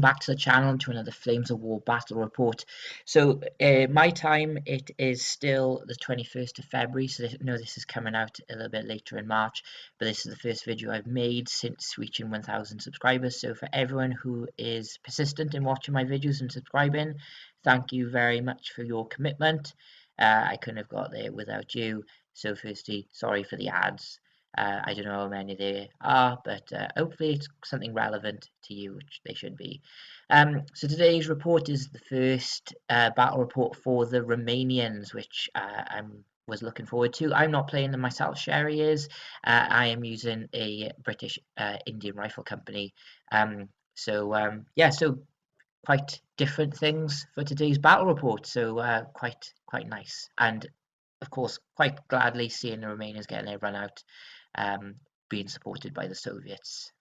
back to the channel, to another Flames of War battle report. So my time, it is still the 21st of February, so this is coming out a little bit later in March, but this is the first video I've made since reaching 1,000 subscribers. So for everyone who is persistent in watching my videos and subscribing, thank you very much for your commitment. I couldn't have got there without you. So firstly, sorry for the ads. I don't know how many there are, but hopefully it's something relevant to you, which they should be. So today's report is the first battle report for the Romanians, which I was looking forward to. I'm not playing them myself, Sherry is. I am using a British Indian rifle company. Yeah, so quite different things for today's battle report. So quite nice, and of course quite gladly seeing the Romanians getting their run out, being supported by the Soviets.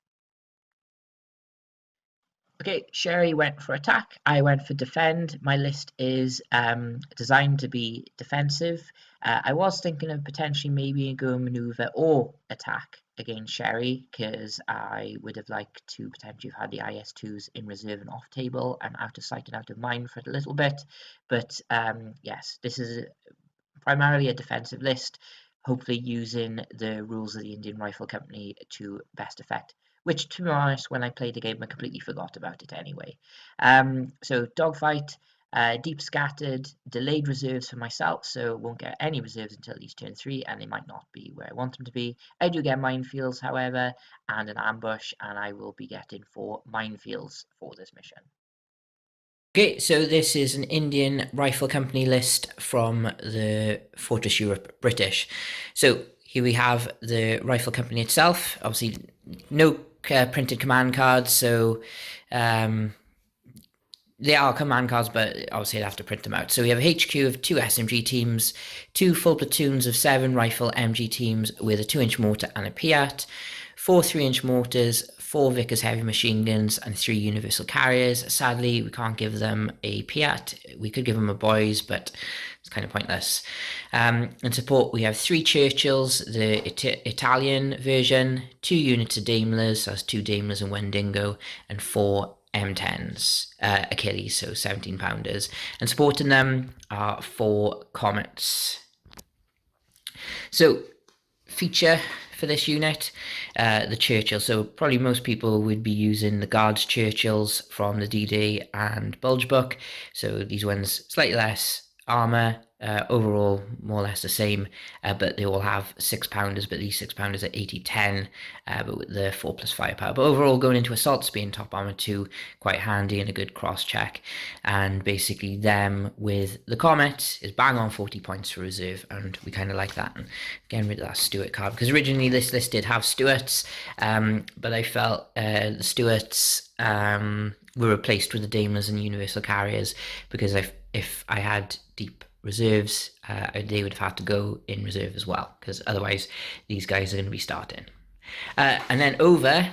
Okay, Sherry went for attack, I went for defend. My list is designed to be defensive. I was thinking of potentially maybe going maneuver or attack against Sherry, because I would have liked to potentially have had the IS-2s in reserve and off table and out of sight and out of mind for a little bit. But yes, this is primarily a defensive list, hopefully using the rules of the Indian Rifle Company to best effect, which, to be honest, when I played the game I completely forgot about it anyway. So dogfight, deep scattered, delayed reserves for myself, so won't get any reserves until at least turn 3, and they might not be where I want them to be. I do get minefields, however, and an ambush, and I will be getting 4 minefields for this mission. Okay, so this is an Indian Rifle Company list from the Fortress Europe British. So here we have the Rifle Company itself. Obviously, no printed command cards, so they are command cards, but obviously I'd have to print them out. So we have a HQ of 2 SMG teams, 2 full platoons of 7 rifle MG teams with a 2-inch mortar and a Piat, 4 3-inch mortars, 4 Vickers heavy machine guns, and 3 universal carriers. Sadly, we can't give them a Piat. We could give them a Boys, but it's kind of pointless. In support, we have 3 Churchills, the Italian version, 2 units of Daimlers, so that's 2 Daimlers and 1 Dingo, and 4 M10s, Achilles, so 17 pounders. And supporting them are 4 Comets. So, feature for this unit, the Churchill. So probably most people would be using the Guards Churchills from the D-Day and Bulge book. So these ones slightly less armor, overall more or less the same, but they all have 6-pounders, but these 6-pounders are 80-10, but with the 4+ firepower. But overall, going into assault speed, top armor 2, quite handy and a good cross check. And basically them with the Comet is bang on 40 points for reserve, and we kind of like that. And getting rid of that Stuart card, because originally this list did have Stuarts, but I felt the Stuarts were replaced with the Daimlers and Universal Carriers, because if I had deep reserves, they would have had to go in reserve as well, because otherwise these guys are going to be starting. And then over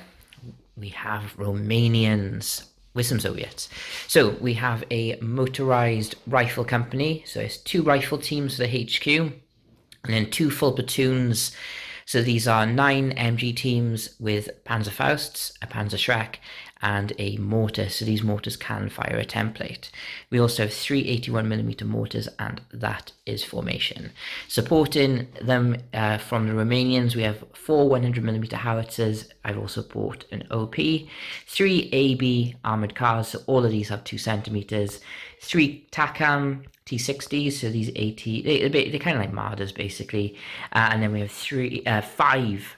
we have Romanians with some Soviets. So we have a Motorised Rifle Company, so it's 2 rifle teams for the HQ, and then 2 full platoons. So these are 9 MG teams with Panzerfausts, a Panzerschreck, and a mortar, so these mortars can fire a template. We also have 3 81mm mortars, and that is formation. Supporting them from the Romanians, we have 4 100mm howitzers. I will support an OP, 3 AB armoured cars, so all of these have 2 centimeters, 3 TACAM T60s, so these AT, they're kind of like Mardas basically, and then we have 5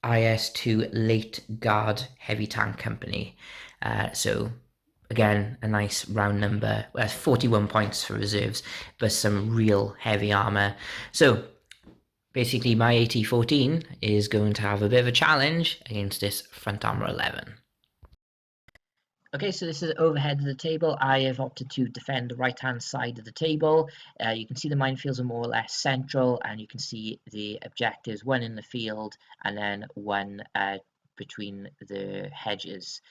IS-2 Late Guard Heavy Tank Company. So again, a nice round number, 41 points for reserves, but some real heavy armor. So basically my AT-14 is going to have a bit of a challenge against this front armor 11. Okay, so this is overhead of the table. I have opted to defend the right-hand side of the table. You can see the minefields are more or less central, and you can see the objectives, 1 in the field and then 1 between the hedges.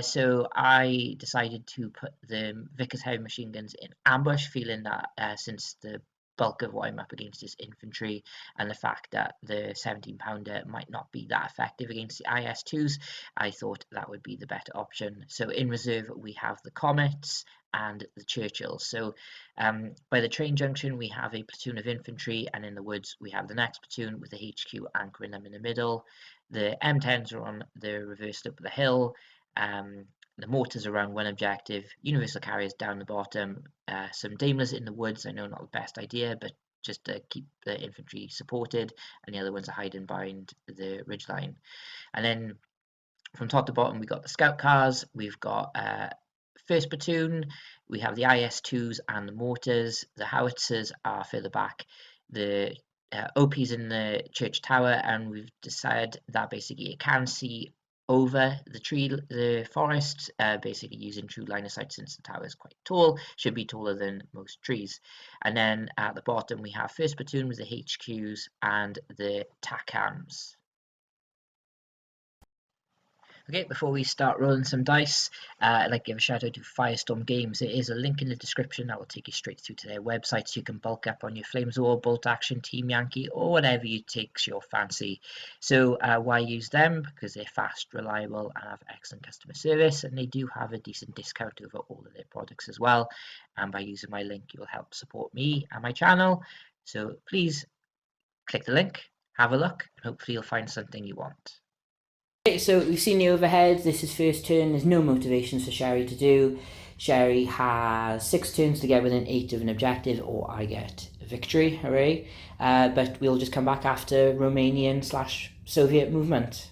So I decided to put the Vickers heavy machine guns in ambush, feeling that since the bulk of what I'm up against is infantry, and the fact that the 17-pounder might not be that effective against the IS-2s, I thought that would be the better option. So in reserve we have the Comets and the Churchills. So by the train junction we have a platoon of infantry, and in the woods we have the next platoon with the HQ anchoring them in the middle. The M10s are on the reverse slope of the hill. The mortars around one objective, universal carriers down the bottom, some Daimlers in the woods. I know not the best idea, but just to keep the infantry supported, and the other ones are hiding behind the ridgeline. And then from top to bottom, we've got the scout cars, we've got first platoon, we have the IS-2s and the mortars, the howitzers are further back, the OP's in the church tower, and we've decided that basically it can see over the forest, basically using true line of sight since the tower is quite tall, should be taller than most trees. And then at the bottom we have first platoon with the HQs and the TACAMs. Okay, before we start rolling some dice, I'd like to give a shout out to Firestorm Games. There is a link in the description that will take you straight through to their website, so you can bulk up on your Flames War, Bolt Action, Team Yankee, or whatever takes your fancy. So why use them? Because they're fast, reliable, and have excellent customer service, and they do have a decent discount over all of their products as well. And by using my link, you'll help support me and my channel. So please click the link, have a look, and hopefully you'll find something you want. Okay, so we've seen the overhead. This is first turn. There's no motivations for Sherry to do. Sherry has 6 turns to get within 8 of an objective, or I get a victory. Hooray. But we'll just come back after Romanian/Soviet movement.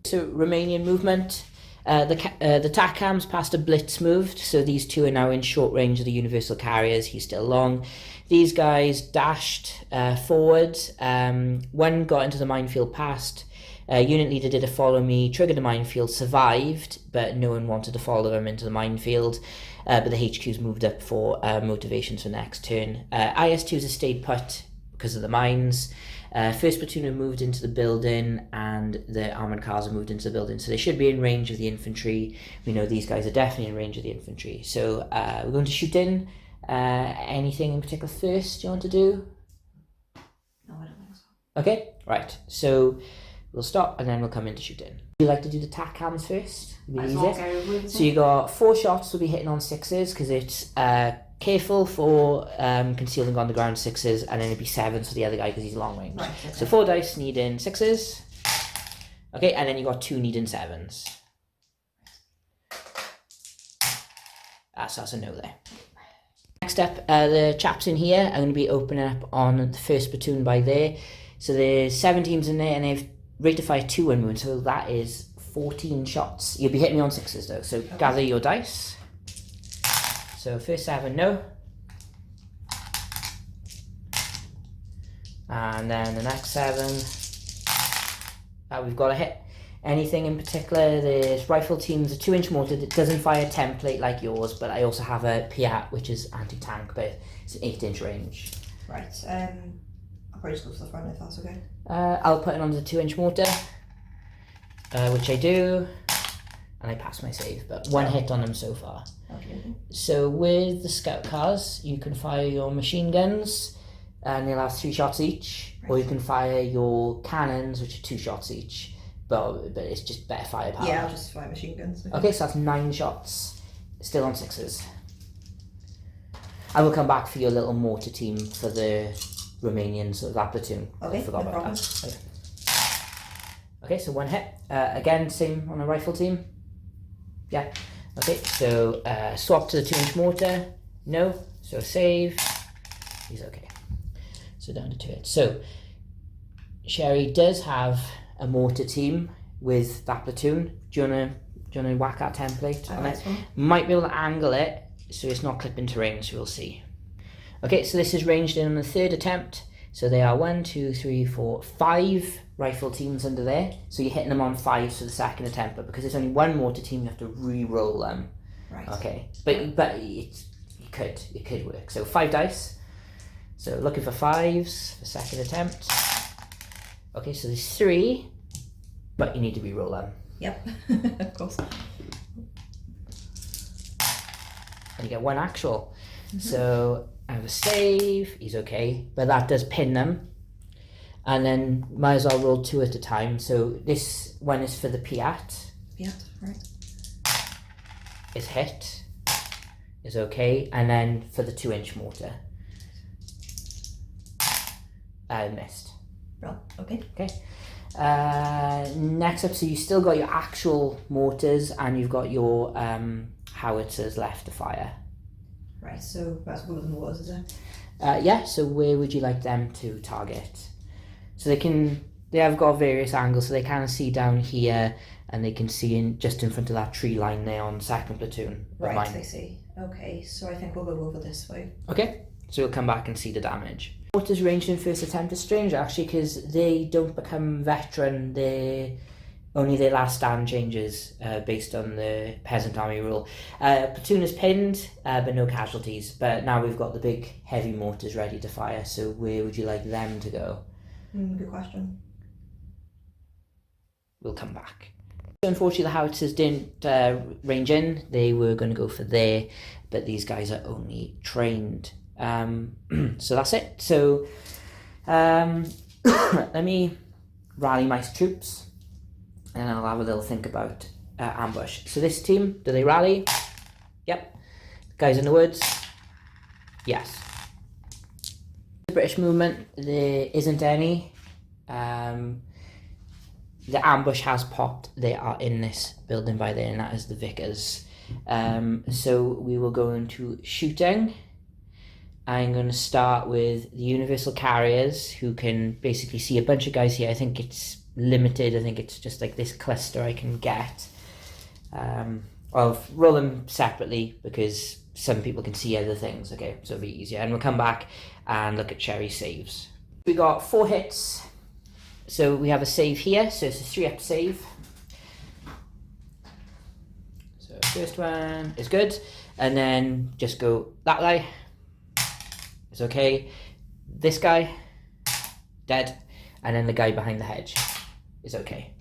So Romanian movement. The TACAMs passed a blitz moved, so these two are now in short range of the universal carriers. He's still long. These guys dashed forward. One got into the minefield, passed. Unit leader did a follow me, triggered a minefield, survived, but no one wanted to follow him into the minefield. But the HQs moved up for motivations for next turn. IS-2s have stayed put because of the mines. First platoon have moved into the building, and the armoured cars have moved into the building, so they should be in range of the infantry. We know these guys are definitely in range of the infantry. So we're going to shoot in. Anything in particular first you want to do? No, I don't think so. Okay, right. So we'll stop and then we'll come in to shoot in. You like to do the TACAMs first? So you got 4 shots will be hitting on 6s because it's careful for concealing on the ground 6s, and then it'd be 7s for the other guy because he's long range. Right, okay. So 4 dice needing 6s. Okay, and then you got 2 needing 7s. So that's a no there. Next up, the chaps in here are going to be opening up on the first platoon by there. So there's 7 teams in there, and they've rate of fire 2 when moving, so that is 14 shots. You'll be hitting me on 6s though, so okay. Gather your dice. So first 7, no. And then the next 7, we've got a hit. Anything in particular? There's rifle teams, a 2-inch mortar that doesn't fire template like yours, but I also have a Piat, which is anti-tank, but it's an 8-inch range. Right, I'll probably just go for the front if that's okay. I'll put it on the 2-inch mortar, which I do, and I pass my save, but 1 hit on them so far. Okay. So with the scout cars, you can fire your machine guns, and they'll have 3 shots each, right. Or you can fire your cannons, which are 2 shots each. But it's just better firepower. Yeah, I'll just fire machine guns. Okay, so that's 9 shots, still on 6s. I will come back for your little mortar team for the Romanians of that platoon. Okay, I forgot no about problem. that. Okay, so 1 hit. Again, same on a rifle team. Yeah. Okay, so swap to the 2-inch mortar. No, so save. He's okay. So down to 2 hits. So Sherry does have a mortar team with that platoon. Do you wanna whack that template on it? Might be able to angle it so it's not clipping terrain, so we'll see. Okay, so this is ranged in on the 3rd attempt. So they are 1, 2, 3, 4, 5 rifle teams under there. So you're hitting them on 5s for the 2nd attempt, but because there's only 1 mortar team, you have to re-roll them. Right. Okay, but it could work. So 5 dice. So looking for 5s for 2nd attempt. Okay, so there's 3, but you need to re-roll them. Yep, of course. And you get 1 actual. Mm-hmm. So have a save. He's okay, but that does pin them. And then might as well roll 2 at a time. So this one is for the Piat. Piat, right. Is hit. Is okay. And then for the 2-inch mortar. Missed. Well, okay. Okay. Next up, so you still got your actual mortars and you've got your howitzers left to fire. Right, so that's one of the mortars, is it? Yeah, so where would you like them to target? So they have got various angles, so they can see down here and they can see just in front of that tree line there on second platoon. Right, I see. Okay, so I think we'll go over this way. Okay, so we'll come back and see the damage. Mortars ranged in first attempt is strange actually, because they don't become veteran, only their last stand changes based on the peasant army rule. Platoon is pinned, but no casualties. But now we've got the big heavy mortars ready to fire, so where would you like them to go? Good question. We'll come back. So unfortunately the howitzers didn't range in, they were going to go for there, but these guys are only trained. So that's it. So let me rally my troops and I'll have a little think about ambush. So this team, do they rally? Yep. Guys in the woods? Yes. The British movement, there isn't any. The ambush has popped. They are in this building by there, and that is the Vickers. So we will go into shooting. I'm going to start with the Universal Carriers, who can basically see a bunch of guys here. I think it's limited. I think it's just like this cluster I can get. I'll roll them separately because some people can see other things. Okay, so it'll be easier. And we'll come back and look at Cherry saves. We got 4 hits. So we have a save here. So it's a 3-up save. So first one is good. And then just go that guy. It's okay. This guy, dead. And then the guy behind the hedge is okay.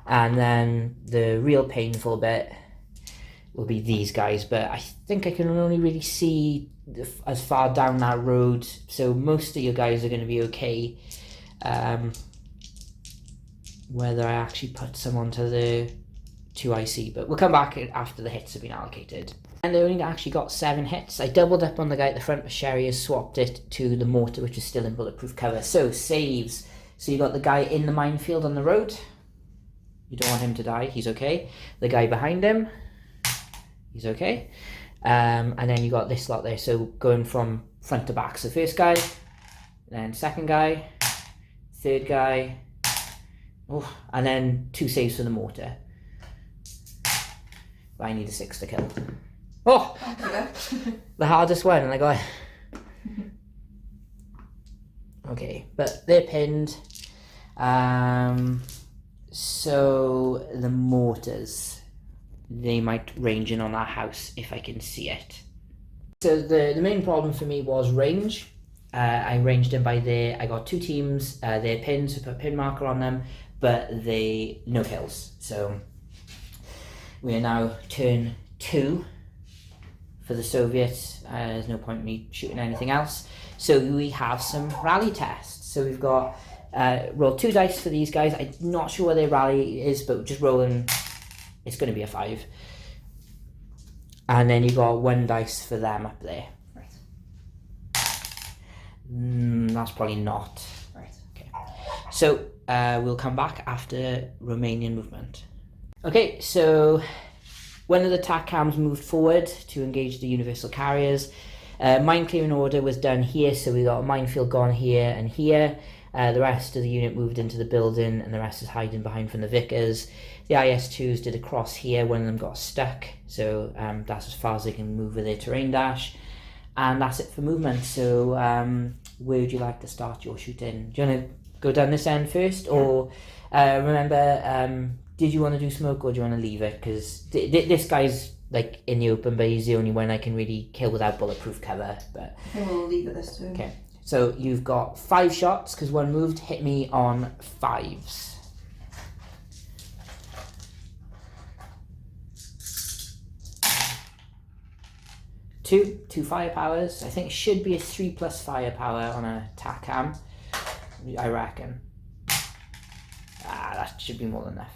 And then the real painful bit will be these guys, but I think I can only really see as far down that road, so most of you guys are going to be okay. Whether I actually put some onto the 2IC, but we'll come back after the hits have been allocated. And they only actually got 7 hits. I doubled up on the guy at the front, but Sherry has swapped it to the mortar, which is still in bulletproof cover. So saves. So you got the guy in the minefield on the road. You don't want him to die. He's okay. The guy behind him. He's okay. And then you got this lot there. So going from front to back. So first guy, then second guy, third guy, and then 2 saves for the mortar. But I need a 6 to kill. Oh! The hardest one, and I got... Okay, but they're pinned. So the mortars, they might range in on our house if I can see it. So the main problem for me was range. I ranged in by there. I got 2 teams. They're pinned, so put a pin marker on them, but they no kills. So we are now turn 2 for the Soviets. There's no point in me shooting anything else. So we have some rally tests. So we've got roll 2 dice for these guys. I'm not sure where their rally is, but just rolling, it's going to be a 5. And then you got 1 dice for them up there. Right. That's probably not. Right. Okay. So we'll come back after Romanian movement. Okay, so one of the attack cams moved forward to engage the Universal Carriers. Mine clearing order was done here, so we got a minefield gone here and here. The rest of the unit moved into the building, and the rest is hiding behind from the Vickers. The IS-2s did a cross here. One of them got stuck, so that's as far as they can move with their terrain dash. And that's it for movement. So where would you like to start your shooting? Do you want to go down this end first, or remember, did you want to do smoke, or do you want to leave it? Because this guy's like in the open, but he's the only one I can really kill without bulletproof cover. But I think we'll leave it this turn. okay. So you've got 5 shots, because one moved. Hit me on 5s. two firepowers. I think it should be a 3+ firepower on a tack cam. I reckon. That should be more than enough.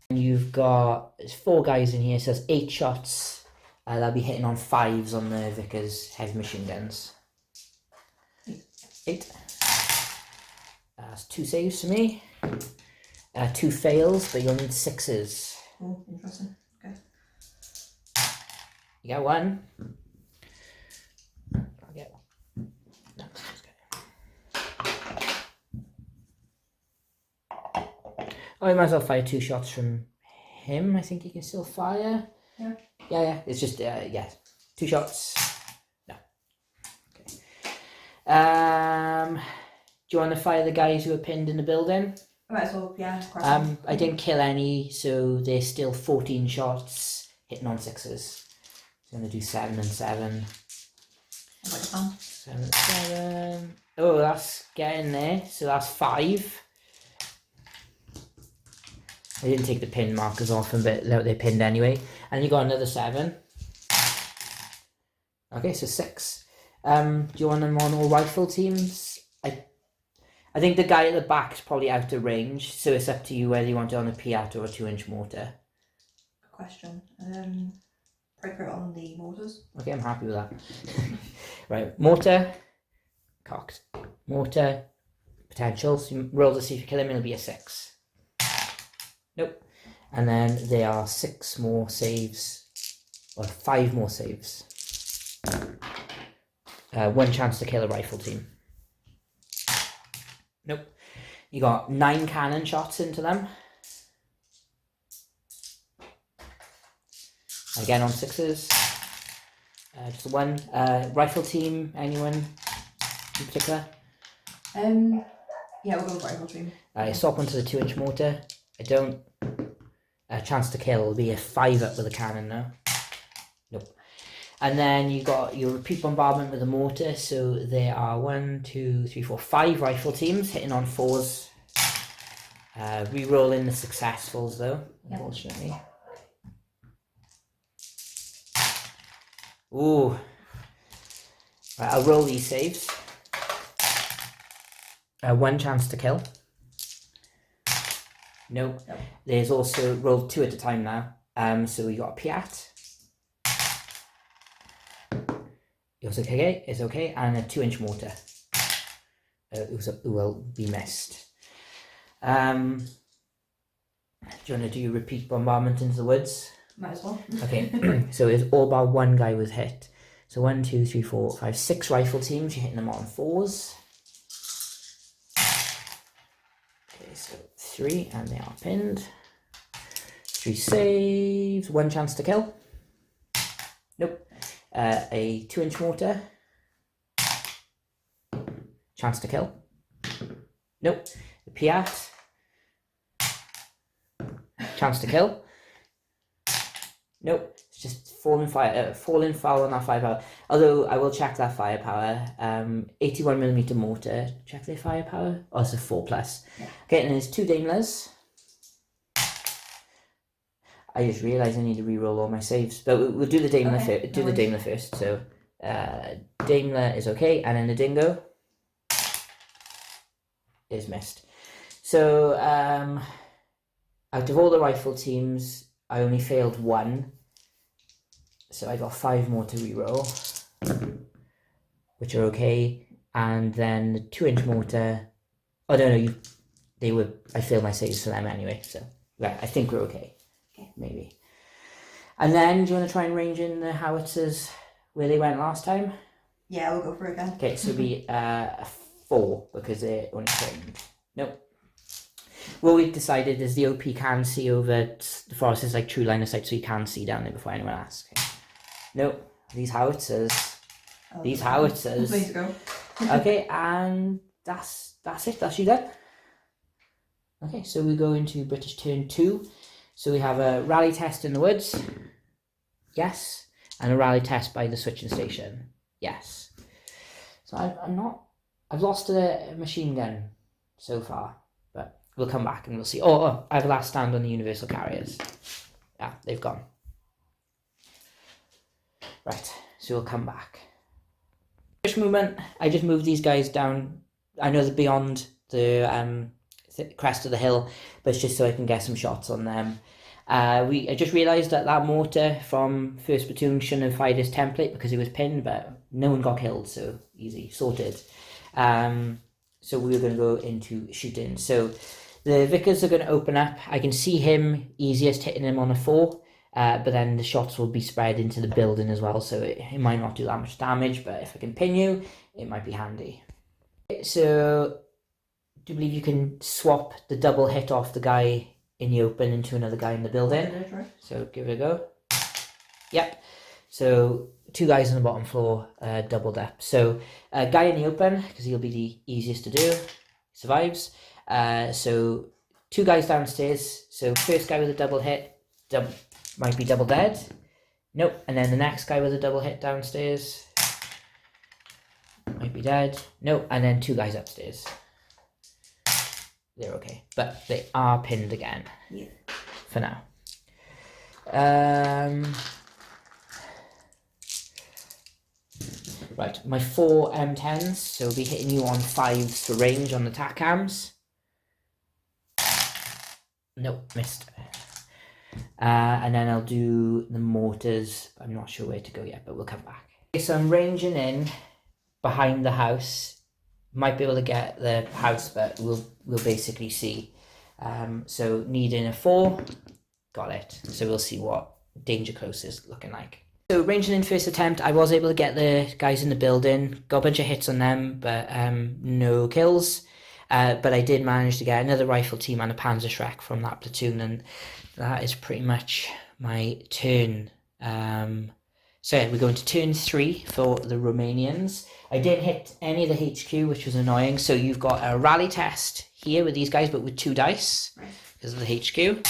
And you've got, there's 4 guys in here, so there's 8 shots. They'll be hitting on 5s on the Vickers heavy machine guns. 8. That's 2 saves for me. 2 fails, but you'll need 6s. Oh, interesting. Okay. You get 1. I'll get 1. No, oh, I might as well fire 2 shots from him. I think he can still fire. Yeah. Yeah. It's just, 2 shots. No. Okay. Do you want to fire the guys who are pinned in the building? I might as well, yeah. I didn't kill any, so there's still 14 shots hitting on 6s. So I'm going to do 7 and 7. I like the plan. 7 and 7. Oh, that's getting there. So that's 5. I didn't take the pin markers off them, but they're pinned anyway. And you got another 7. Okay, so 6. Do you want them on all rifle teams? I think the guy at the back is probably out of range, so it's up to you whether you want it on a Piat or a 2-inch mortar. Good question. Probably put it on the mortars. Okay, I'm happy with that. Right, mortar, cocked. Mortar, potential. So you roll to see if you kill him, it'll be a 6. Nope. And then there are 6 more saves, or 5 more saves. 1 chance to kill a rifle team. Nope. You got 9 cannon shots into them. Again on 6s. Just 1. Rifle team, anyone in particular? Yeah, we'll go with rifle team. I swap onto the 2-inch mortar. I don't. A chance to kill will be a 5 up with a cannon now. Nope. And then you got your repeat bombardment with a mortar. So there are 1, 2, 3, 4, 5 rifle teams hitting on 4s. Re-rolling the successfuls though, unfortunately. Ooh. Right, I'll roll these saves. 1 chance to kill. Nope. There's also rolled 2 at a time now. So we got a Piat. It's okay. It's okay, and a 2-inch mortar. It will be missed. Do you want to do repeat bombardment into the woods? Might as well. Okay. So it's all but 1 guy was hit. So 1, 2, 3, 4, 5, 6 rifle teams. You're hitting them on 4s. Okay, so 3, and they are pinned. 3 saves. 1 chance to kill. Nope. A 2-inch mortar. Chance to kill. Nope. A Piat. Chance to kill. Nope. It's just falling foul on that firepower. Although I will check that firepower. 81mm mortar. Check their firepower. Oh, it's a 4+. Yeah. Okay, and there's 2 Daimlers. I just realised I need to re-roll all my saves, but we'll do the Daimler first. Do the Daimler first. So, Daimler is okay, and then the Dingo is missed. So, out of all the rifle teams, I only failed 1, so I got 5 more to re-roll, which are okay. And then the 2-inch mortar. Oh no, I failed my saves for them anyway. So, right, I think we're okay. Maybe. And then, do you want to try and range in the howitzers where they went last time? Yeah, we'll go for it again. Okay, so it'll be a 4 because they're only trained. Nope. What we've decided is the OP can see over the forest is like true line of sight, so you can see down there before anyone asks. Okay. Nope. These howitzers. These howitzers. Way to go. Okay, and that's it. That's you done. Okay, so we go into British turn 2. So we have a rally test in the woods, yes, and a rally test by the switching station, yes. So I've lost a machine gun so far, but we'll come back and we'll see. Oh, I have a last stand on the universal carriers. Yeah, they've gone. Right, so we'll come back. First movement, I just moved these guys down. I know they're beyond the crest of the hill, but it's just so I can get some shots on them. I just realised that mortar from first platoon shouldn't have fired his template because it was pinned, but no one got killed, so easy, sorted. So we were going to go into shooting. So the Vickers are going to open up. I can see him easiest hitting him on a 4, but then the shots will be spread into the building as well, so it might not do that much damage, but if I can pin you, it might be handy. So, do you believe you can swap the double hit off the guy in the open into another guy in the building? So give it a go. Yep. So 2 guys on the bottom floor, doubled up. So a guy in the open, because he'll be the easiest to do, survives. So 2 guys downstairs. So first guy with a double hit, might be double dead. Nope. And then the next guy with a double hit downstairs, might be dead. Nope. And then 2 guys upstairs. They're okay, but they are pinned again. Yeah. For now. Right, my 4 M10s, so we'll be hitting you on 5s for range on the tac cams. Nope, missed. And then I'll do the mortars. I'm not sure where to go yet, but we'll come back. Okay, so I'm ranging in behind the house. Might be able to get the house, but we'll basically see. So needing a 4, got it. So we'll see what danger close is looking like. So ranging in first attempt, I was able to get the guys in the building, got a bunch of hits on them, but no kills. But I did manage to get another rifle team and a Panzerschreck from that platoon, and that is pretty much my turn. So yeah, we're going to turn 3 for the Romanians. I didn't hit any of the HQ, which was annoying. So you've got a rally test here with these guys, but with 2 dice because of the HQ.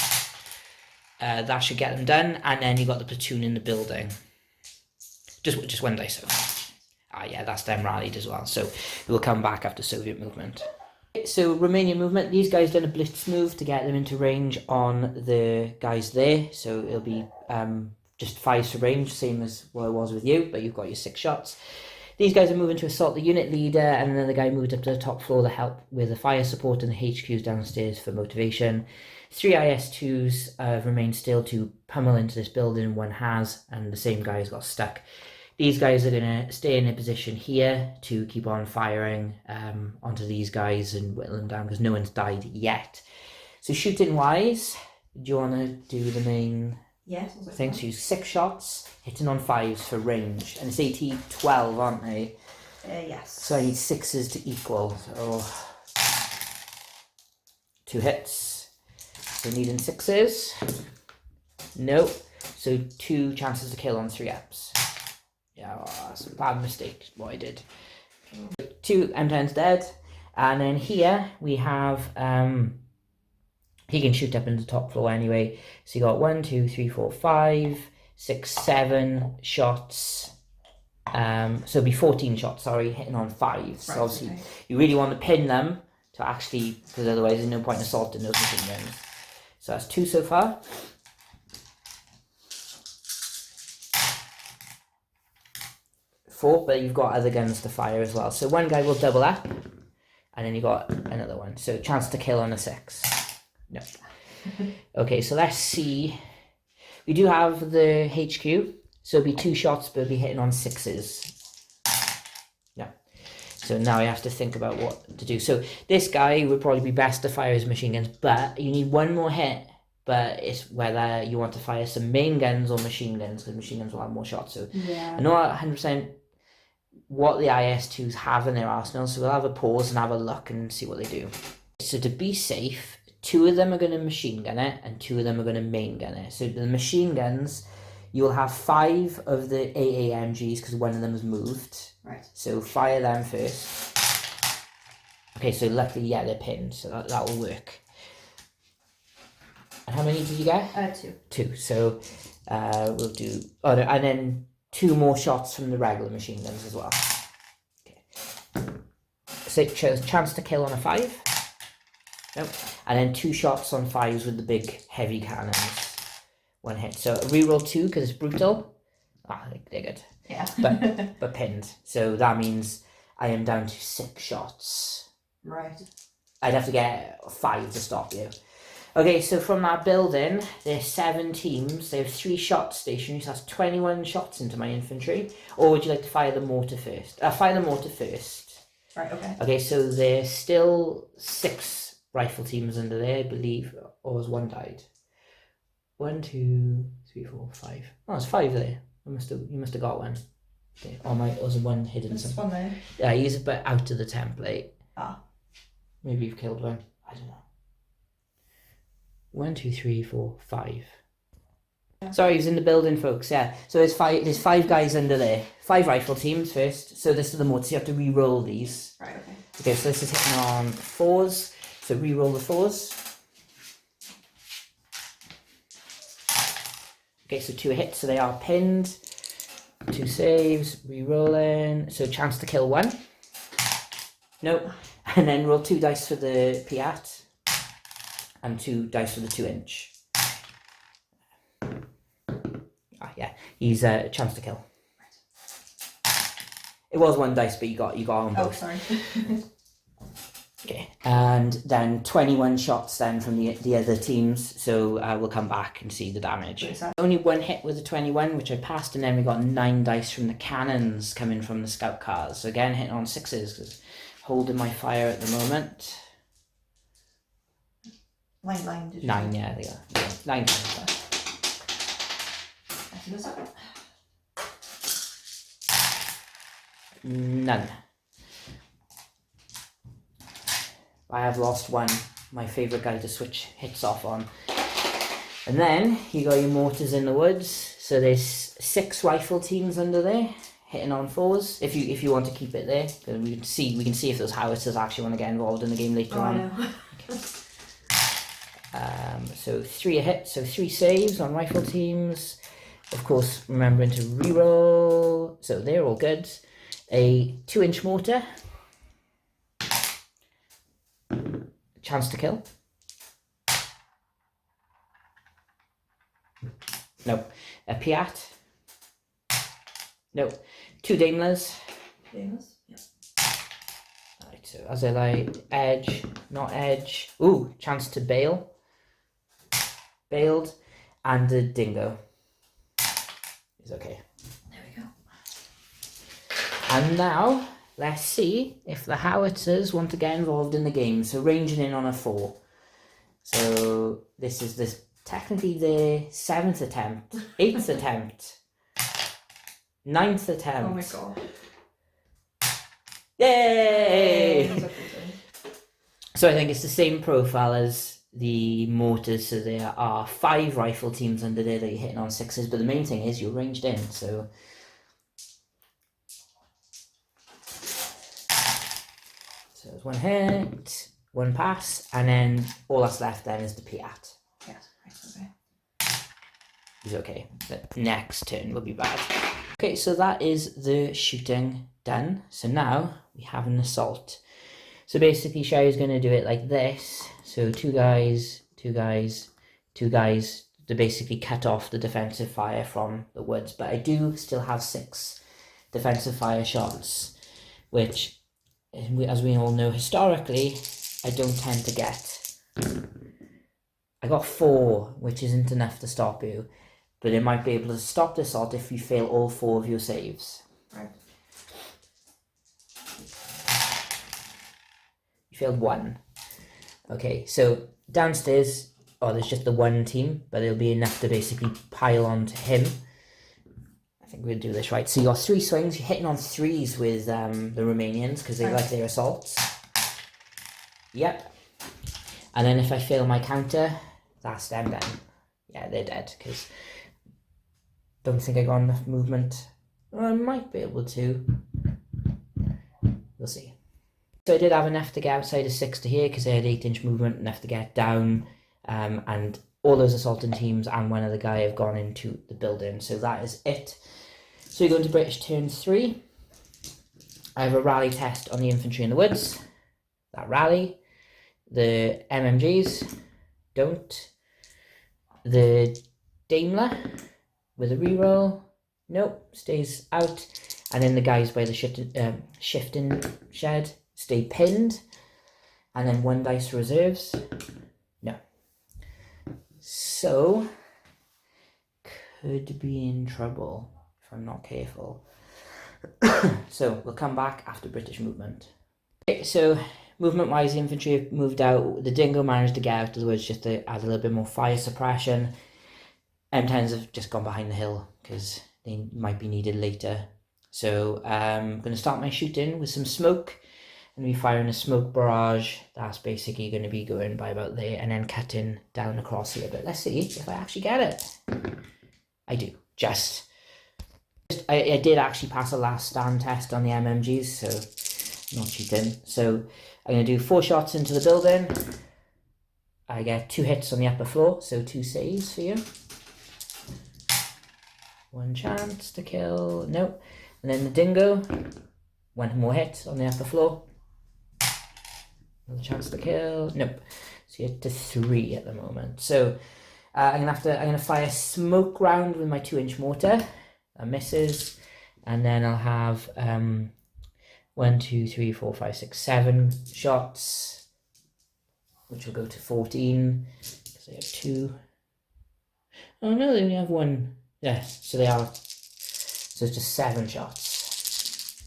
That should get them done. And then you got the platoon in the building. Just 1 dice. Yeah, that's them rallied as well. So we'll come back after Soviet movement. So Romanian movement, these guys done a blitz move to get them into range on the guys there. So it'll be just 5s for range, same as what it was with you, but you've got your 6 shots. These guys are moving to assault the unit leader, and another guy moved up to the top floor to help with the fire support, and the HQs downstairs for motivation. 3 IS-2s remain still to pummel into this building. 1 has, and the same guys got stuck. These guys are going to stay in a position here to keep on firing onto these guys and whittle them down, because no one's died yet. So shooting wise, do you want to do the main... Yes. Thing, so use 6 shots, hitting on 5s for range, and it's AT 12, aren't they? Yes. So I need 6s to equal. So 2 hits. So needing 6s. Nope. So 2 chances to kill on 3 ups. Yeah, that's a bad mistake. What I did. 2 M10s dead, and then here we have he can shoot up into the top floor anyway. So you got 1, 2, 3, 4, 5, 6, 7 shots. So it'll be 14 shots, sorry, hitting on 5s. Right, so obviously you really want to pin them to actually, because otherwise there's no point in assaulting those machine guns. So that's 2 so far. Four, but you've got other guns to fire as well. So 1 guy will double up, and then you got another one. So chance to kill on a 6. No. Okay, so let's see. We do have the HQ, so it'll be 2 shots, but it'll be hitting on 6s. Yeah. So now you have to think about what to do. So this guy would probably be best to fire his machine guns, but you need 1 more hit. But it's whether you want to fire some main guns or machine guns, because machine guns will have more shots. So yeah. I know 100% what the IS-2s have in their arsenal, so we'll have a pause and have a look and see what they do. So to be safe, 2 of them are going to machine gun it, and 2 of them are going to main gun it. So the machine guns, you'll have 5 of the AAMGs, because 1 of them has moved. Right. So fire them first. Okay, so luckily, yeah, they're pinned, so that will work. And how many did you get? 2. 2, so we'll do... Oh, no, and then 2 more shots from the regular machine guns as well. Okay. So chance to kill on a 5. Nope. And then 2 shots on 5s with the big heavy cannons. 1 hit. So reroll 2 because it's brutal. Ah, they're good. Yeah. but pinned. So that means I am down to 6 shots. Right. I'd have to get 5 to stop you. Okay, so from that building, there's 7 teams. They have 3 shot stations. That's 21 shots into my infantry. Or would you like to fire the mortar first? Fire the mortar first. Right, okay. Okay, so there's still 6 rifle teams under there, I believe. Or has 1 died? 1, 2, 3, 4, 5. Oh, there's 5 there. You must have got 1. Okay. Or was one hidden? There's one there. Yeah, he's a bit out of the template. Ah. Maybe you've killed 1. I don't know. 1, 2, 3, 4, 5. Yeah. Sorry, he was in the building, folks. Yeah. So there's 5 guys under there. 5 rifle teams first. So this is the mortar. So you have to re-roll these. Right. Okay. Okay. So this is hitting on 4s. So re-roll the 4s. Okay. So 2 hits. So they are pinned. 2 saves. Re-rolling. So chance to kill 1. Nope. And then roll 2 dice for the Piat. And 2 dice for the 2-inch. Yeah, he's a chance to kill. It was 1 dice, but you got on both. Oh, sorry. Okay, and then 21 shots then from the other teams. So we'll come back and see the damage. Only 1 hit with the 21, which I passed, and then we got 9 dice from the cannons coming from the scout cars. So again, hitting on 6s because holding my fire at the moment. 9, did you 9, say? yeah, they are. Yeah, 9 times. None. I have lost 1, my favourite guy to switch hits off on. And then you got your mortars in the woods. So there's 6 rifle teams under there, hitting on 4s. If you want to keep it there, because we can see if those howitzers actually want to get involved in the game later on. I know. So 3 a hit, so 3 saves on rifle teams. Of course, remembering to reroll. So they're all good. A 2-inch mortar. Chance to kill. Nope. A Piat. Nope. 2 Daimlers. Daimlers? Yeah. Right, so as I like, edge, not edge. Ooh, chance to bail. Bailed. And the dingo. Is okay. There we go. And now, let's see if the howitzers want to get involved in the game. So ranging in on a 4. So this is technically the 7th attempt, 8th attempt, 9th attempt. Oh my god. Yay! So I think it's the same profile as the mortars. So there are 5 rifle teams under there that you're hitting on 6s, but the main thing is you're ranged in. So there's 1 hit, 1 pass, and then all that's left then is the Piat. Yes, right, okay. He's okay. The next turn will be bad. Okay, so that is the shooting done. So now we have an assault. So basically Sherry's going to do it like this. So 2 guys, 2 guys, 2 guys to basically cut off the defensive fire from the woods. But I do still have 6 defensive fire shots, which, as we all know historically, I don't tend to get. I got 4, which isn't enough to stop you, but it might be able to stop the assault if you fail all 4 of your saves. Right. You failed 1. Okay, so downstairs, there's just the 1 team, but it'll be enough to basically pile onto him. I think we'll do this right. So you got 3 swings. You're hitting on 3s with the Romanians because they like their assaults. Yep. And then if I fail my counter, that's them then. Yeah, they're dead because don't think I got enough movement. I might be able to. We'll see. So I did have enough to get outside of 6 to here because I had 8-inch movement, enough to get down, and all those assaulting teams and one other guy have gone into the building. So that is it. So we go into British turn 3. I have a rally test on the infantry in the woods. That rally. The MMGs don't. The Daimler with a reroll. Nope, stays out. And then the guys by the shifting shed stay pinned. And then 1 dice for reserves. No. So, could be in trouble if I'm not careful. So, we'll come back after British movement. Okay, so movement-wise, the infantry have moved out. The Dingo managed to get out of the woods just to add a little bit more fire suppression. M10s have just gone behind the hill because they might be needed later. So I'm going to start my shooting with some smoke. I'm going to be firing a smoke barrage. That's basically going to be going by about there and then cutting down across here. But let's see if I actually get it. I do. I did actually pass a last stand test on the MMGs, so not cheating. So I'm going to do 4 shots into the building. I get 2 hits on the upper floor, so 2 saves for you. 1 chance to kill, nope. And then the Dingo, 1 more hit on the upper floor. Another chance to kill, nope. So you're to 3 at the moment. So I'm gonna fire smoke round with my 2-inch mortar. That misses, and then I'll have 1, 2, 3, 4, 5, 6, 7 shots, which will go to 14 because I have 2. Oh no, they only have 1. Yes, so they are. So it's just 7 shots.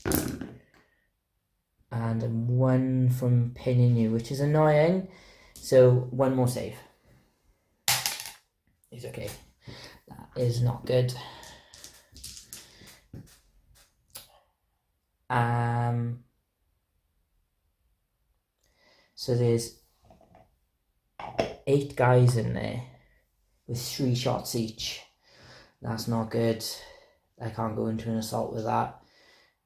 And 1 from pinning you, which is annoying. So 1 more save. He's okay. That is not good. So there's 8 guys in there with 3 shots each. That's not good. I can't go into an assault with that.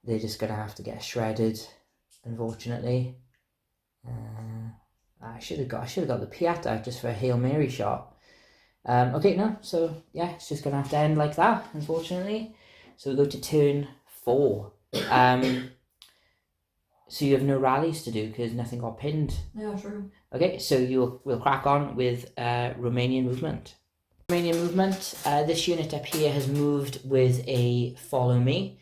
They're just gonna have to get shredded, unfortunately. I should have got the Piat out just for a Hail Mary shot. Okay, no, so yeah, it's just gonna have to end like that, unfortunately. So we go to turn 4. So you have no rallies to do because nothing got pinned. Yeah, true. Okay, so we'll crack on with Romanian movement. Romanian movement. This unit up here has moved with a follow me,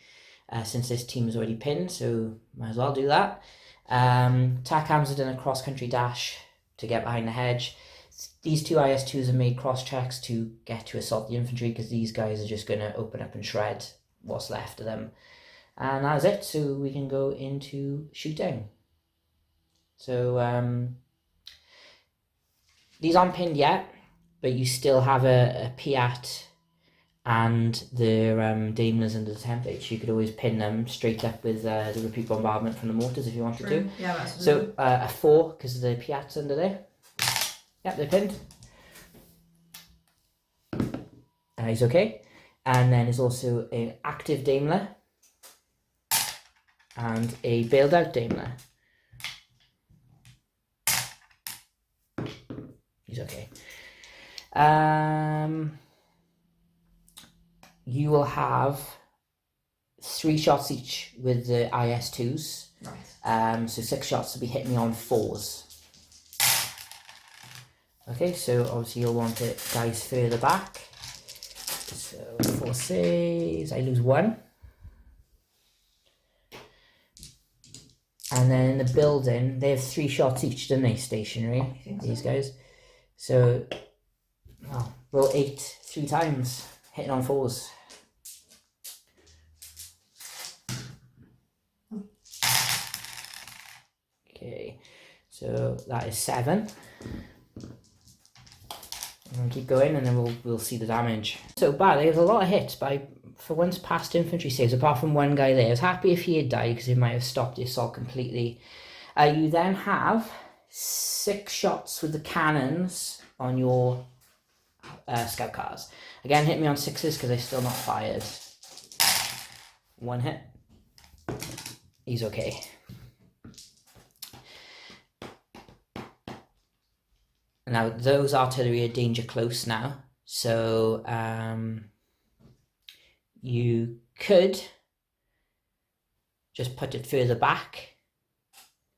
since this team is already pinned, so might as well do that. TACAMs have done a cross-country dash to get behind the hedge. These 2 IS2s have made cross checks to get to assault the infantry because these guys are just going to open up and shred what's left of them. And that's it, so we can go into shooting. So these aren't pinned yet, but you still have a Piat and the Daimlers under the template. So you could always pin them straight up with the repeat bombardment from the mortars if you wanted to. Yeah, that's so a 4 because the Piat's under there. Yep, they're pinned. He's okay. And then there's also an active Daimler and a bailed out Daimler. He's okay. You will have 3 shots each with the IS2s. Nice. So 6 shots to be hitting me on 4s. Okay, so obviously you'll want it guys further back. So 4 saves, I lose 1. And then in the building, they have 3 shots each, don't they, stationary, these guys. So, well, roll 8 3 times, hitting on 4s. Okay, so that is 7. And keep going, and then we'll see the damage. So bad, there's a lot of hits, but for once past infantry saves, apart from 1 guy there. I was happy if he had died because it might have stopped the assault completely. You then have 6 shots with the cannons on your scout cars. Again, hit me on 6s because they're still not fired. 1 hit. He's okay. Now, those artillery are danger close now, so you could just put it further back,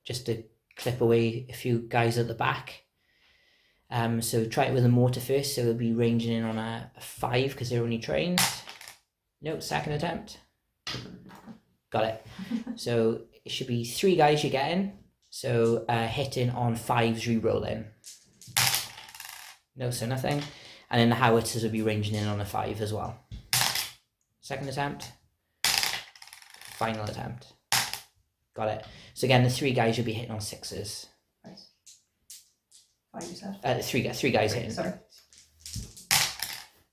just to clip away a few guys at the back. So try it with a mortar first, so it'll be ranging in on a 5 because they're only trained. No, second attempt. Got it. So it should be 3 guys you're getting. So hitting on 5s, re-rolling. No, so nothing. And then the howitzers will be ranging in on a 5 as well. Second attempt. Final attempt. Got it. So again, the 3 guys you'll be hitting on 6s. Nice. 5 you said? 3 guys hitting. Sorry.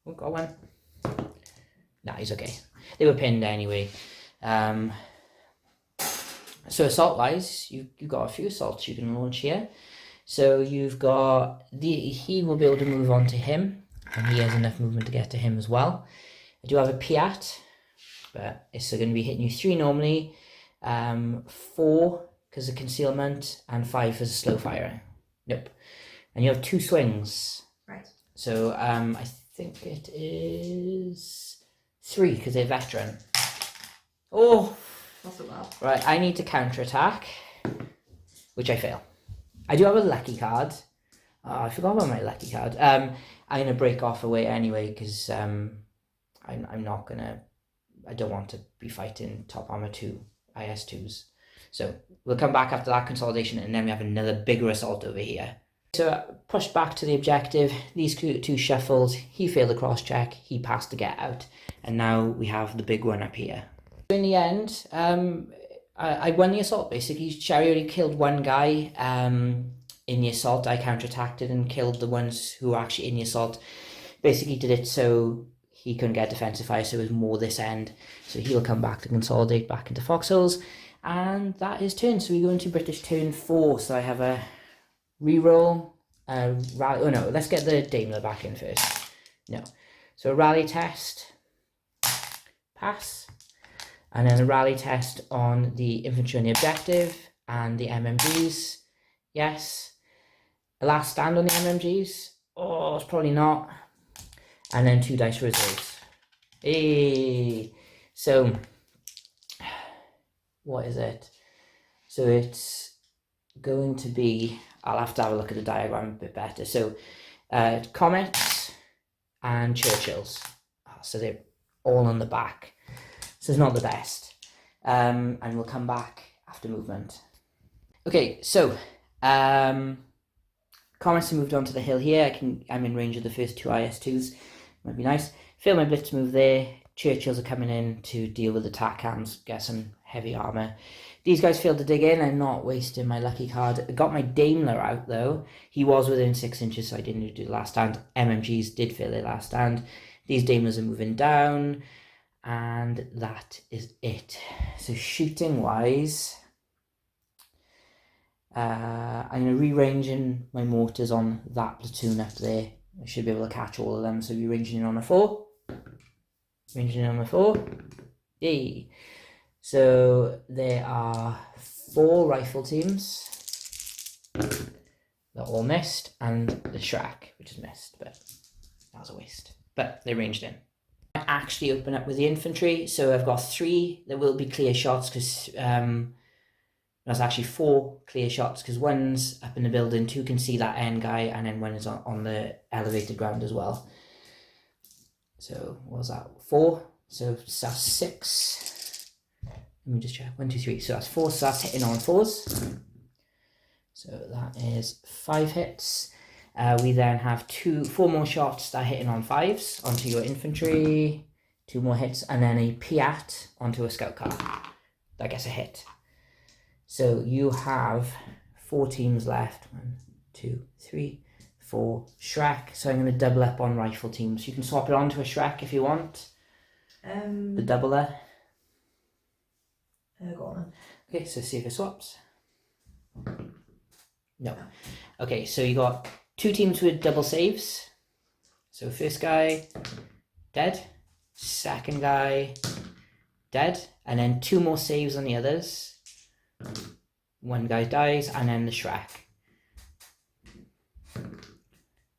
Oh, got one. Nah, he's okay. They were pinned anyway. So assault wise, you've got a few assaults you can launch here. So you've got he will be able to move on to him, and he has enough movement to get to him as well. I do have a Piat, but it's going to be hitting you 3 normally, 4 because of concealment, and 5 as a slow fire. Nope. And you have 2 swings. Right. So I think it is 3 because they're veteran. Oh! Not so bad. Right, I need to counter-attack, which I fail. I do have a lucky card. Oh, I forgot about my lucky card. I'm going to break off away anyway because I'm not going to... I don't want to be fighting top armor 2, IS2s. So we'll come back after that consolidation, and then we have another bigger assault over here. So pushed back to the objective. These 2 shuffled. He failed the cross-check. He passed the get-out. And now we have the big one up here. In the end, I won the assault, basically. Sherry already killed 1 guy in the assault. I counterattacked it and killed the ones who were actually in the assault. Basically did it so he couldn't get defensive fire, so it was more this end. So he'll come back to consolidate back into foxholes. And that is turn. So we go into British turn 4. So I have a reroll. Rally. Oh no, let's get the Daimler back in first. No. So a rally test. Pass. And then a rally test on the infantry on the objective and the MMGs. Yes. A last stand on the MMGs. Oh, it's probably not. And then 2 dice reserves. Hey. So, what is it? So it's going to be... I'll have to have a look at the diagram a bit better. So, Comets and Churchills. So they're all on the back. So it's not the best. And we'll come back after movement. Okay, so Comets have moved on to the hill here. I'm in range of the first 2 IS2s. Might be nice. Fail my blitz move there. Churchills are coming in to deal with the TACAMs, get some heavy armor. These guys failed to dig in. I'm not wasting my lucky card. I got my Daimler out though. He was within 6 inches, so I didn't do the last stand. MMGs did fail their last stand. These Daimlers are moving down. And that is it. So shooting wise, I'm going to re-ranging my mortars on that platoon up there. I should be able to catch all of them. So re-ranging in on a 4. Ranging in on a 4. Yay. So there are 4 rifle teams. They're all missed. And the Shrek, which is missed. But that was a waste. But they ranged in. Actually open up with the infantry, so I've got 3 that will be clear shots because there's actually 4 clear shots because 1's up in the building, 2 can see that end guy, and then 1 is on the elevated ground as well. So what was that? 4. So that's 6. Let me just check. 1, 2, 3. So that's 4. So that's hitting on 4s. So that is 5 hits. We then have 4 more shots that are hitting on 5s onto your infantry, 2 more hits, and then a Piat onto a scout car. That gets a hit. So you have 4 teams left. 1, 2, 3, 4. Shrek. So I'm going to double up on rifle teams. You can swap it onto a Shrek if you want. The doubler. Go on then. Okay, so see if it swaps. No. Okay, so you got 2 teams with double saves. So first guy, dead. Second guy, dead. And then 2 more saves on the others. 1 guy dies, and then the Shrek.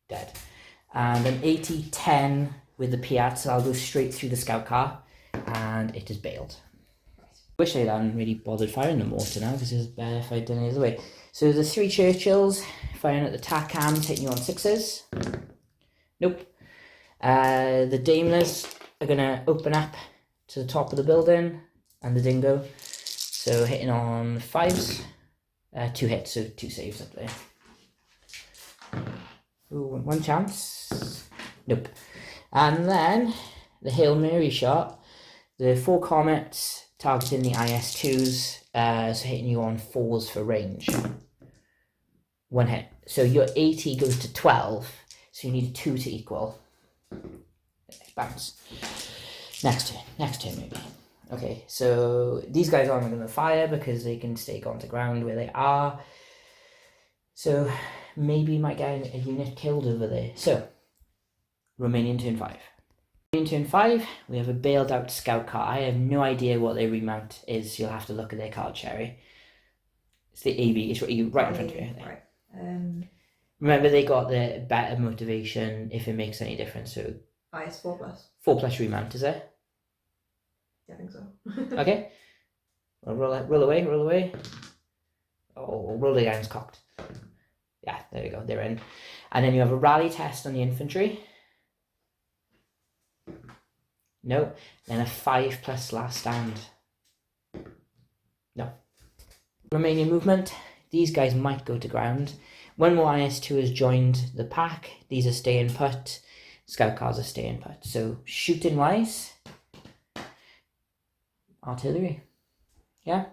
Dead. And an 80-10 with the Piat, so I'll go straight through the scout car. And it is bailed. Wish I hadn't really bothered firing the mortar now, because it's better if I'd done it the other way. So the 3 Churchills firing at the TACAMs, hitting you on 6s. Nope. The Daimlers are going to open up to the top of the building and the dingo. So hitting on 5s, 2 hits, so 2 saves up there. Ooh, 1 chance. Nope. And then the Hail Mary shot. The 4 comets targeting the IS-2s, so hitting you on 4s for range. 1 hit. So your 80 goes to 12, so you need a 2 to equal. Bounce. Next turn maybe. Okay, so these guys aren't going to fire because they can stay onto ground where they are. So maybe you might get a unit killed over there. So, Romanian turn 5. Romanian turn 5, we have a bailed out scout car. I have no idea what their remount is. You'll have to look at their card, Sherry. It's the AB. It's right in front of you. Right. Remember, they got the better motivation if it makes any difference. So It's 4+. 4+ remount, is it? Yeah, I think so. Okay. Well, roll away. Oh, roll the guns cocked. Yeah, there you go. They're in. And then you have a rally test on the infantry. No. Then a 5+ last stand. No. Romanian movement. These guys might go to ground. 1 more IS-2 has joined the pack. These are staying put. Scout cars are staying put. So shooting wise, artillery. Yeah.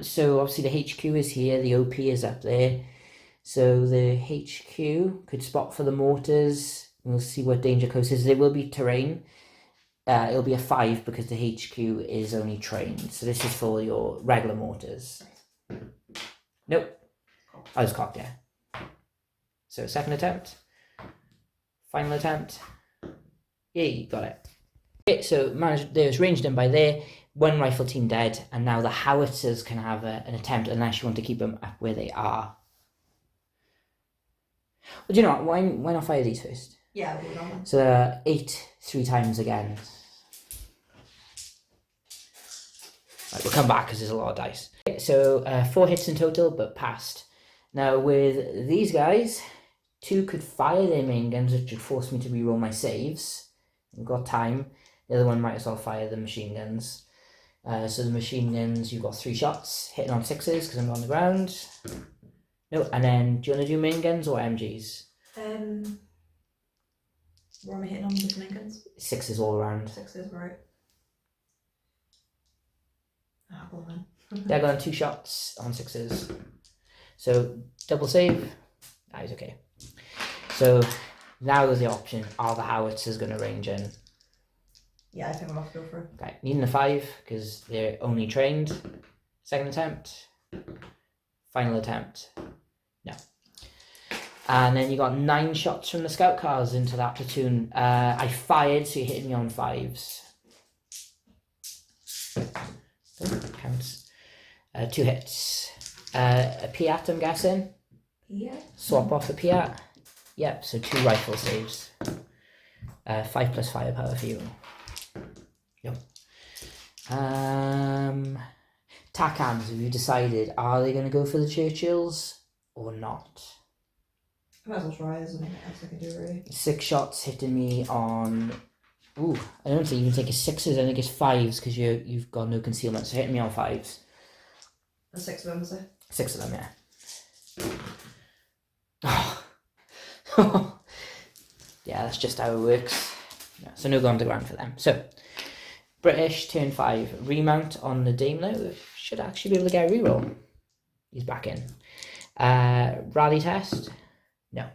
So obviously the HQ is here. The OP is up there. So the HQ could spot for the mortars. We'll see what danger coast is. There will be terrain. It'll be a 5 because the HQ is only trained. So this is for your regular mortars. Nope. I was cocked, yeah. So 2nd attempt. Final attempt. Yay, got it. Okay, so there's ranged in by there. 1 rifle team dead. And now the howitzers can have an attempt unless you want to keep them up where they are. Well, do you know what? Why not fire these first? Yeah, we'll go on. So 8 3 times again. Right, we'll come back because there's a lot of dice. Okay, so 4 hits in total, but passed. Now with these guys, 2 could fire their main guns, which would force me to reroll my saves. We've got time. The other one might as well fire the machine guns. So the machine guns, you've got 3 shots, hitting on 6s because I'm on the ground. No, and then do you want to do main guns or MGs? What am I hitting on with the main guns? 6s all around. 6s, right. Well then. They're going 2 shots on 6s. So double save. That is okay. So now there's the option. Are the howitzers going to range in? Yeah, I think I'm off to go for it. Okay, needing a 5 because they're only trained. 2nd attempt. Final attempt. No. And then you got 9 shots from the scout cars into that platoon. I fired, so you're hitting me on 5s. Oh, counts. 2 hits. A Piat, I'm guessing. Yeah. Swap off a Piat. Yep, so 2 rifle saves. 5+ firepower for you. Yep. TACAMs, have you decided, are they going to go for the Churchills or not? Might as well try, isn't it? Else I can do really. 6 shots hitting me on... Ooh, I don't think you can take a 6s, I think it's 5s because you've got no concealment, so hitting me on 5s. And 6 of them, is it? 6 of them, yeah. Yeah, that's just how it works. Yeah, so no go on the ground for them. So, British, turn 5. Remount on the Daimler. Should actually be able to get a reroll. He's back in. Rally test. No.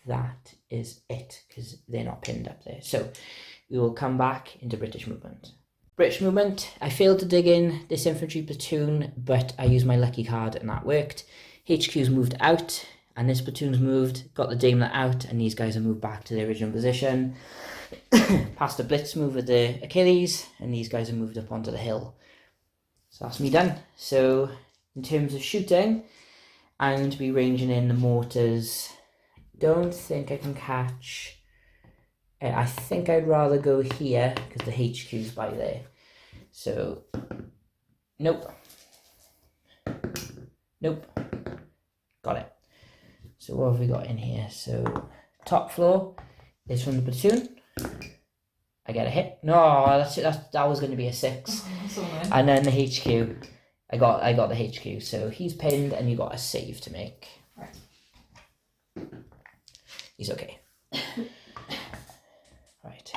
That is it, because they're not pinned up there. So, we will come back into British movement. British movement. I failed to dig in this infantry platoon, but I used my lucky card and that worked. HQ's moved out, and this platoon's moved, got the Daimler out, and these guys have moved back to their original position. Past a blitz move with the Achilles, and these guys have moved up onto the hill. So that's me done. So in terms of shooting, I'm going to be ranging in the mortars. Don't think I can catch... I think I'd rather go here, because the HQ's by there. So, nope. Nope. Got it. So what have we got in here? So top floor is from the platoon. I get a hit. No, that was going to be a 6. So annoying. And then the HQ. I got the HQ. So he's pinned, and you got a save to make. Right. He's okay. Right.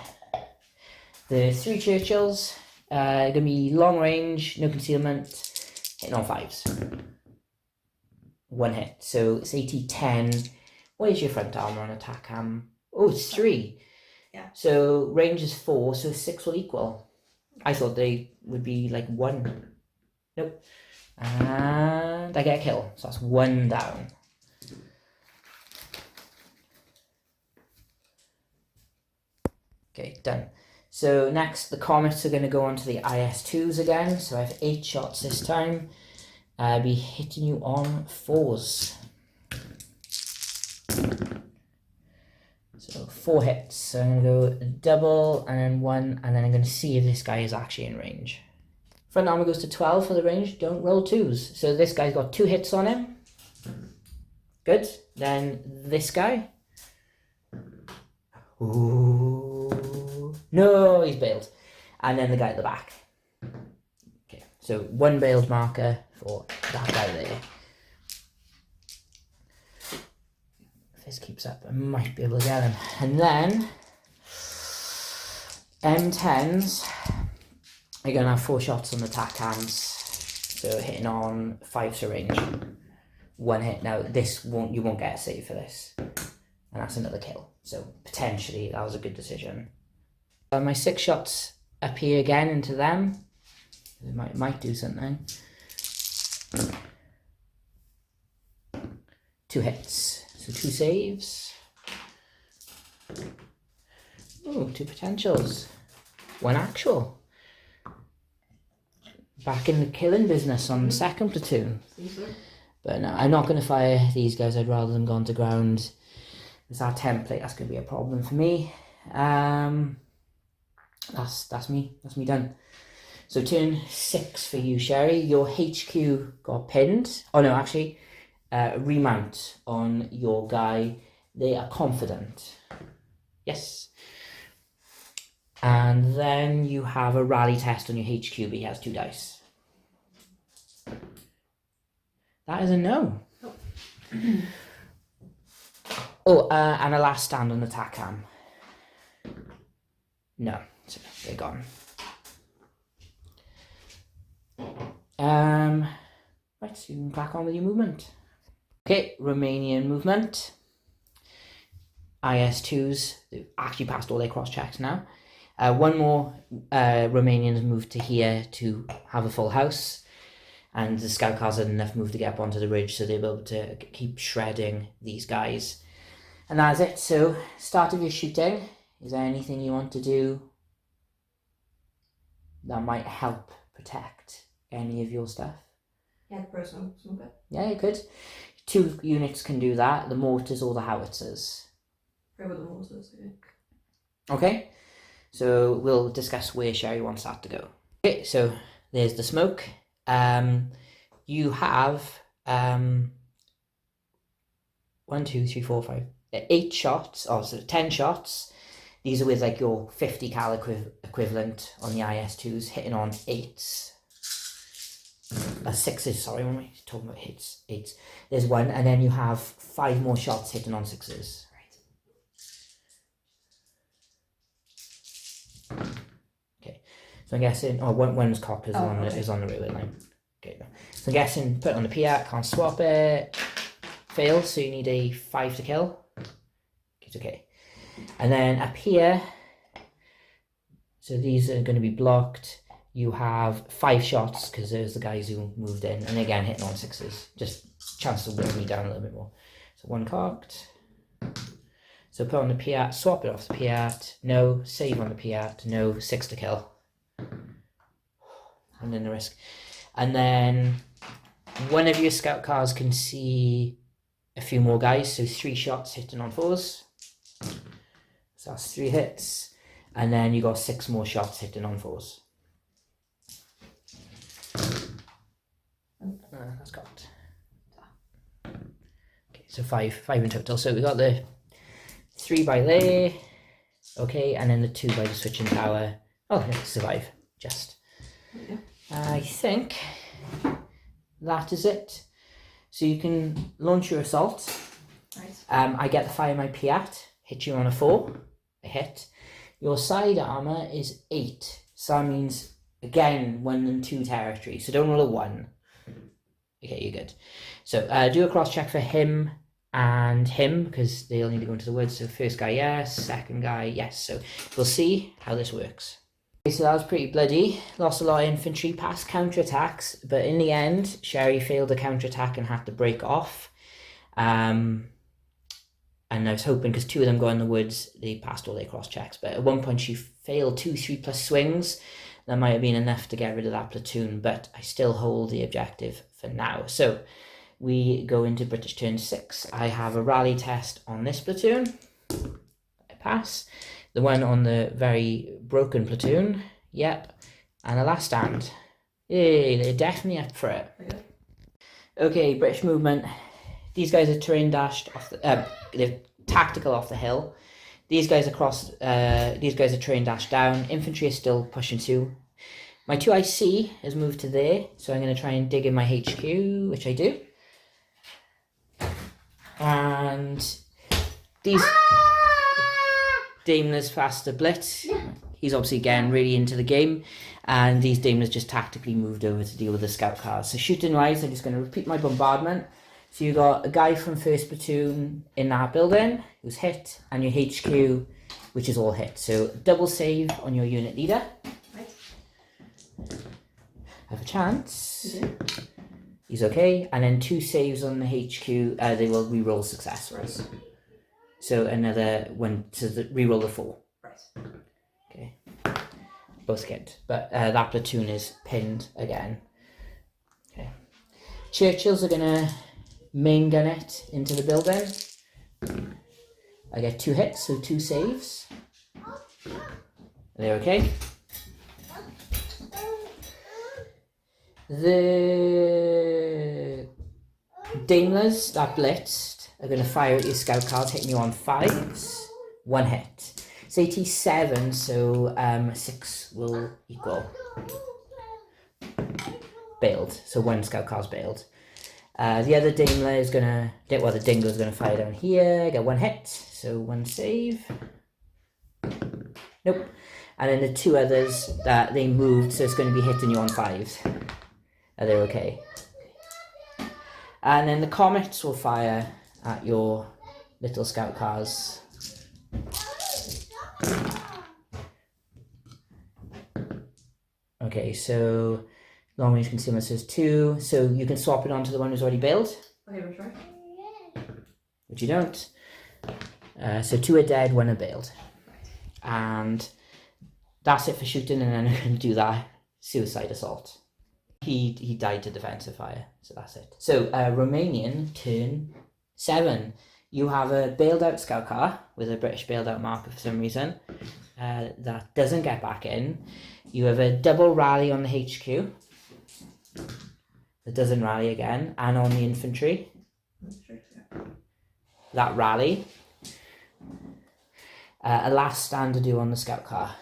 The 3 Churchills going to be long range, no concealment, hitting on 5s. 1 hit. So it's 80-10. What is your front armor on attack cam? Oh, it's 3. Yeah. So range is 4, so 6 will equal. I thought they would be like 1. Nope. And I get a kill, so that's 1 down. Okay, done. So next, the Comets are going to go on to the IS-2s again. So I have 8 shots this time. I'll be hitting you on 4s. So 4 hits. So I'm going to go double and then 1, and then I'm going to see if this guy is actually in range. Front armor goes to 12 for the range. Don't roll 2s. So this guy's got 2 hits on him. Good. Then this guy. Ooh. No, he's bailed. And then the guy at the back. Okay, so 1 bailed marker for that guy there. If this keeps up, I might be able to get him. And then M10s are going to have 4 shots on the attack cams. So hitting on 5 to range. 1 hit. Now you won't get a save for this. And that's another kill. So potentially that was a good decision. My 6 shots up here again into them. It might do something. 2 hits. So 2 saves. Oh, 2 potentials. 1 actual. Back in the killing business on the 2nd platoon. But no, I'm not going to fire these guys. I'd rather them go on to ground. It's our template. That's going to be a problem for me. That's me done. So turn 6 for you, Sherry. Your HQ got pinned. Oh no, actually, remount on your guy. They are confident. Yes. And then you have a rally test on your HQ, but he has 2 dice. That is a no. Oh, and a last stand on the attack cam. No, so they're gone. Right, so you can crack on with your movement. Okay, Romanian movement. IS-2s, they've actually passed all their cross-checks now. 1 more Romanians moved to here to have a full house. And the scout cars had enough move to get up onto the ridge, so they'll be able to keep shredding these guys. And that's it. So, start of your shooting. Is there anything you want to do that might help protect any of your stuff? Yeah, the personal smoker. Yeah, you could. 2 units can do that, the mortars or the howitzers. Probably the mortars, I think. Okay, so we'll discuss where Sherry wants that to go. Okay, so there's the smoke. You have 1, 2, 3, 4, 5, 8 shots, so 10 shots. These are with like your 50 cal equivalent on the IS-2s, hitting on 8s. 6s, sorry, when we're talking about hits, 8s. There's 1, and then you have 5 more shots hitting on 6s. Right. Okay, so I'm guessing, one's cocked is on the railway line. Okay, so I'm guessing put it on the Piat, can't swap it. Fail, so you need a 5 to kill. It's okay. And then up here, so these are going to be blocked. You have 5 shots because there's the guys who moved in, and again hitting on 6s. Just chance to whip me down a little bit more. So 1 cocked. So put on the Piat, swap it off the Piat. No, save on the Piat. No, 6 to kill. And then the risk. And then one of your scout cars can see a few more guys, so 3 shots hitting on 4s. So that's 3 hits. And then you got 6 more shots hitting on 4s. That's cocked. Okay, so 5 in total. So we got the 3 by there, Okay, and then the 2 by the switching tower. Oh, yeah, survive. Just. Yeah. I think that is it. So you can launch your assault. Right. I get the fire my Piat, hit you on a 4, a hit. Your side armor is 8, so that means, again, 1 and 2 territory, so don't roll a 1. Okay, you're good. So do a cross check for him and him, because they'll need to go into the woods. So first guy, yes, second guy, yes. So we'll see how this works. Okay, so that was pretty bloody. Lost a lot of infantry, past counterattacks, but in the end, Sherry failed a counterattack and had to break off. And I was hoping, because 2 of them go in the woods, they passed all their cross checks. But at one point, she failed 2 3+ swings. That might have been enough to get rid of that platoon, but I still hold the objective for now. So we go into British turn 6. I have a rally test on this platoon. I pass. The one on the very broken platoon. Yep. And a last stand. Yay, they're definitely up for it. Okay, British movement. These guys are terrain dashed off the, they're tactical off the hill. These guys are terrain dashed down. Infantry is still pushing 2. My 2 IC has moved to there, so I'm going to try and dig in my HQ, which I do. And these Daimler's faster blitz. He's obviously getting really into the game, and these Daimlers just tactically moved over to deal with the scout cars. So shooting wise, I'm just going to repeat my bombardment. So you got a guy from 1st platoon in that building who's hit, and your HQ, which is all hit. So double save on your unit leader. Right. Have a chance. He's okay, and then 2 saves on the HQ. They will re-roll success for us. So another one to re-roll the 4. Right. Okay. Both good, but that platoon is pinned again. Okay. Churchills are gonna main gun it into the building. I get 2 hits, so 2 saves. They're okay. The Daimlers that blitzed are going to fire at your scout cards, hitting you on 5s. 1 hit. It's 87, so 6 will equal. Bailed, so 1 scout card's bailed. The other Daimler is going to, the Dingo is going to fire down here, get 1 hit, so 1 save. Nope. And then the 2 others, that they moved, so it's going to be hitting you on 5s. Are they okay? And then the comets will fire at your little scout cars. Okay, so long range concealment says 2, so you can swap it onto the one who's already built. Okay, we'll try. Which you don't. So 2 are dead, 1 are bailed. And that's it for shooting, and then I'm going to do that suicide assault. He died to defensive fire, so that's it. So Romanian turn 7. You have a bailed out scout car with a British bailed out marker for some reason. That doesn't get back in. You have a double rally on the HQ. That doesn't rally again. And on the infantry. That rally. A last stand to do on the scout car.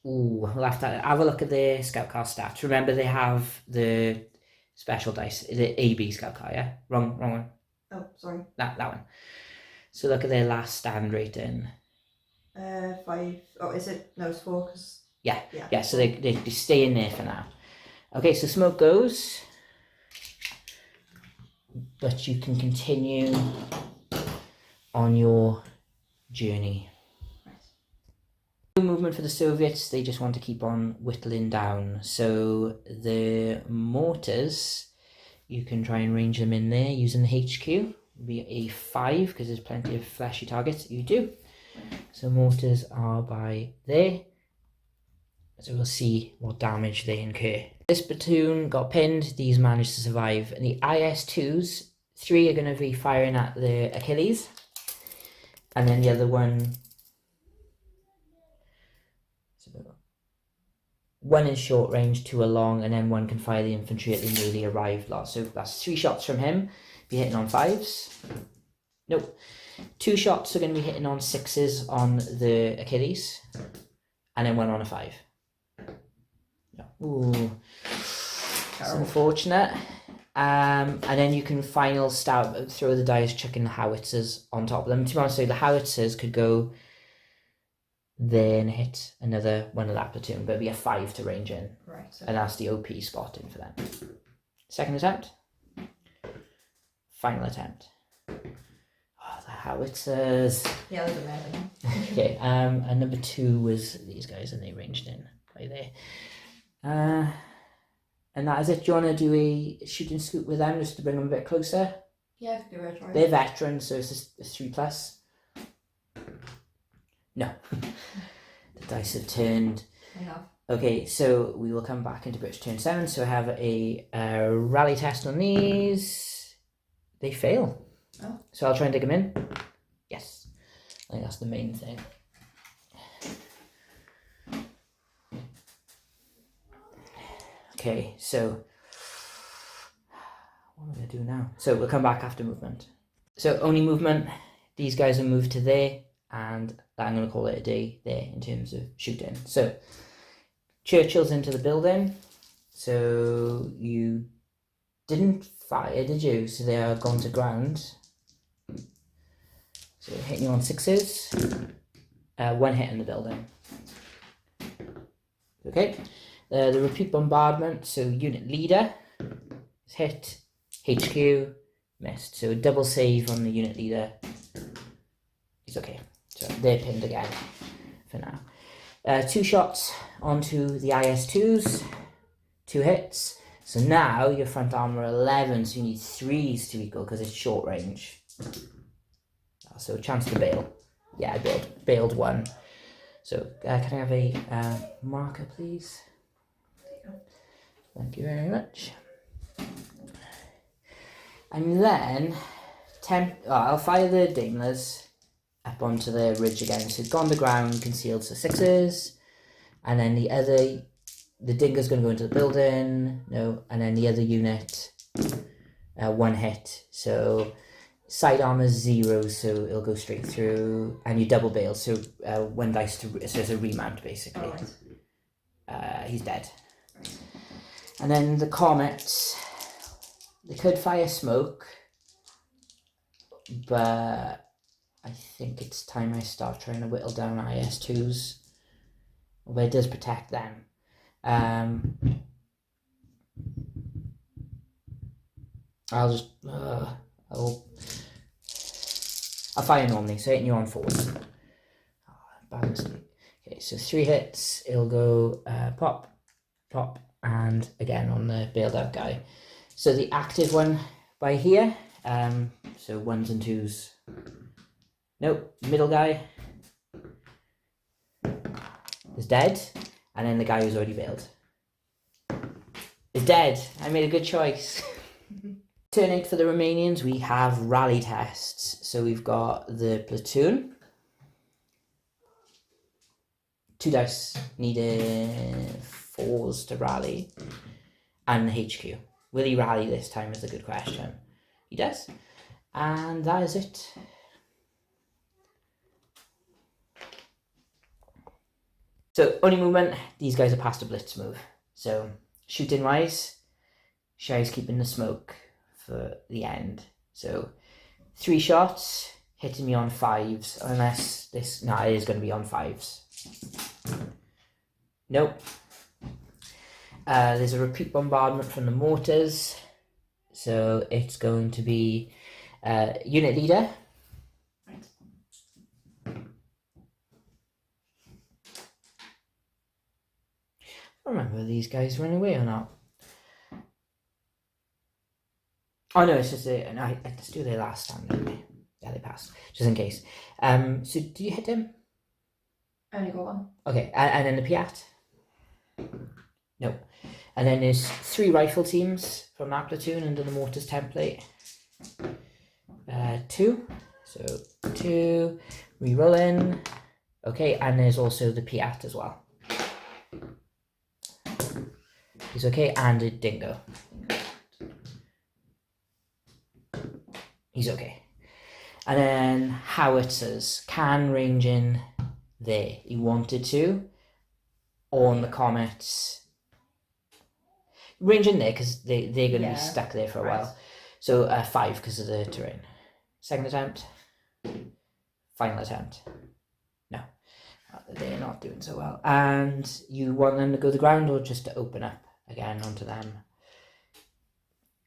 Ooh, we'll have to have a look at the scout car stats. Remember, they have the special dice, the AB scout car, yeah? Wrong one. Oh, sorry. That one. So look at their last stand rating. 5. Oh, is it? No, it's 4. Cause... Yeah. So they stay in there for now. Okay, so smoke goes, but you can continue on your journey. Movement for the Soviets, they just want to keep on whittling down. So the mortars, you can try and range them in there using the HQ. It'll be a 5 because there's plenty of flashy targets. You do. So mortars are by there. So we'll see what damage they incur. This platoon got pinned. These managed to survive. And the IS-2s, 3 are going to be firing at the Achilles. And then the other one... 1 is short range, 2 are long, and then 1 can fire the infantry at the newly arrived lot. So that's 3 shots from him. Be hitting on 5s. Nope. 2 shots are going to be hitting on 6s on the Achilles, and then 1 on a 5. No. Ooh. It's unfortunate. And then you can final stab, throw the dice, chucking the howitzers on top of them. To be honest, the howitzers could go there and hit another one of that platoon, but it'd be a 5 to range in. Right. So. And that's the OP spotting for them. Second attempt. Final attempt. Oh, the howitzers. Yeah, they're amazing. Okay, and number 2 was these guys, and they ranged in right there. And that is it. Do you want to do a shooting scoop with them just to bring them a bit closer? Yeah, I could do it. Right. They're veterans, so it's a 3+. No. The dice have turned. I have. Okay, so we will come back into British turn 7. So I have a rally test on these. They fail. Oh. So I'll try and dig them in. Yes. I think that's the main thing. Okay, so what am I going to do now? So we'll come back after movement. So only movement, these guys will move to there, and I'm going to call it a day there in terms of shooting. So Churchill's into the building. So you didn't fire, did you? So they are gone to ground. So hitting you on 6s. 1 hit in the building. Okay. The repeat bombardment, so unit leader is hit, HQ missed. So double save on the unit leader. He's okay. So they're pinned again for now. 2 shots onto the IS-2s, 2 hits. So now your front armor 11, so you need 3s to equal because it's short range. So a chance to bail. Yeah, I bailed 1. So can I have a marker, please? Thank you very much. And then I'll fire the Daimlers up onto the ridge again. So it's gone to ground, concealed, so 6s. And then the Dinger's going to go into the building. No, and then the other unit, 1 hit. So side armor 0, so it'll go straight through. And you double bail, so 1 dice so it's a remount basically. Oh, right. He's dead. And then the Comets, they could fire smoke, but I think it's time I start trying to whittle down IS-2s. Although it does protect them. I'll fire normally, so hitting you on 4s. Oh, bad mistake. Okay, so 3 hits, it'll go pop, pop, and again on the bailed out guy. So the active one by here, so 1s and 2s. Nope, middle guy is dead, and then the guy who's already bailed is dead. I made a good choice. Turn 8 for the Romanians, we have rally tests. So we've got the platoon. 2 dice, needed 4s to rally. And the HQ. Will he rally this time is a good question. He does. And that is it. So only movement, these guys are past a blitz move. So shooting wise, Shai's keeping the smoke for the end. So 3 shots, hitting me on 5s, unless this, no, it is going to be on 5s. Nope. There's a repeat bombardment from the mortars, so it's going to be unit leader. Right. I don't remember whether these guys ran away or not. Oh no, it's just let's do their last time, didn't we? Yeah, they passed, just in case. So do you hit him? I only got 1. Okay, and then the Piat? No. And then there's 3 rifle teams from that platoon under the mortars template. 2. So 2. Re-rolling. Okay, and there's also the Piat as well. He's okay, and a dingo. He's okay. And then howitzers can range in there. You wanted to. Or on the comets. Range in there because they're going to be stuck there for a while. So 5 because of the terrain. Second attempt. Final attempt. No. They're not doing so well. And you want them to go to the ground or just to open up again onto them?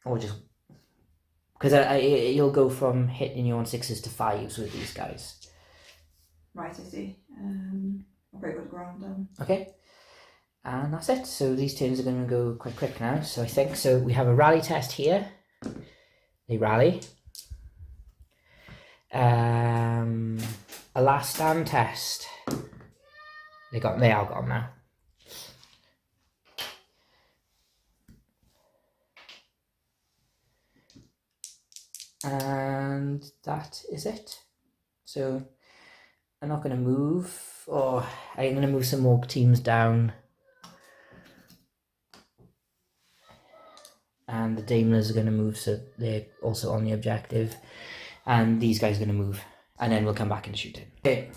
Or just... Because you'll go from hitting you on 6s to 5s with these guys. Right, I see. I'll probably go to ground then. Okay. And that's it. So these turns are going to go quite quick now. So I think, so we have a rally test here. They rally. A last stand test. They are gone now. And that is it. So I'm not going to move, or I'm going to move some more teams down. And the Daimlers are going to move, so they're also on the objective. And these guys are going to move. And then we'll come back and shoot in. Okay.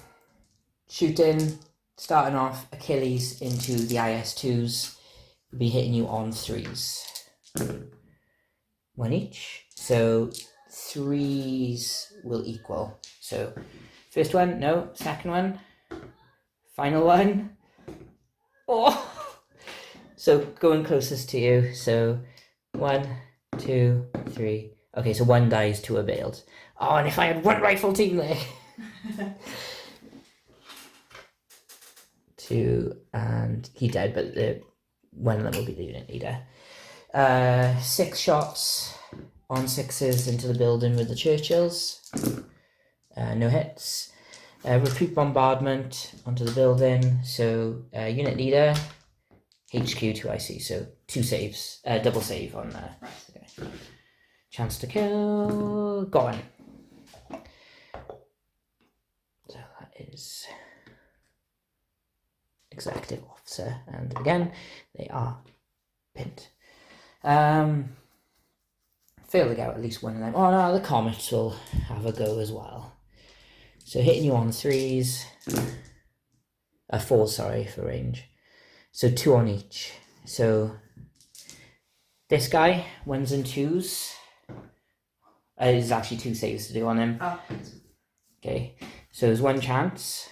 Shooting, starting off, Achilles into the IS-2s. Will be hitting you on 3s. 1 each. So 3s will equal. So first one, no. Second one. Final one. Oh! So going closest to you. So 1, 2, 3. Okay, so 1 dies, 2 are bailed. Oh, and if I had 1 rifle team there. 2, and he dead, but one of them will be the unit leader. 6 shots on 6s into the building with the Churchills. No hits. Repeat bombardment onto the building. So unit leader, HQ 2 IC. So 2 saves, double save on there. Okay. Chance to kill. Gone. So that is executive officer, and again they are pinned. Fail to get at least one of them. Oh no, the comets will have a go as well. So hitting you on 3s, 4s, sorry, for range. So 2 on each. So this guy, 1s and 2s. There's actually 2 saves to do on him. Oh. Okay, so there's 1 chance.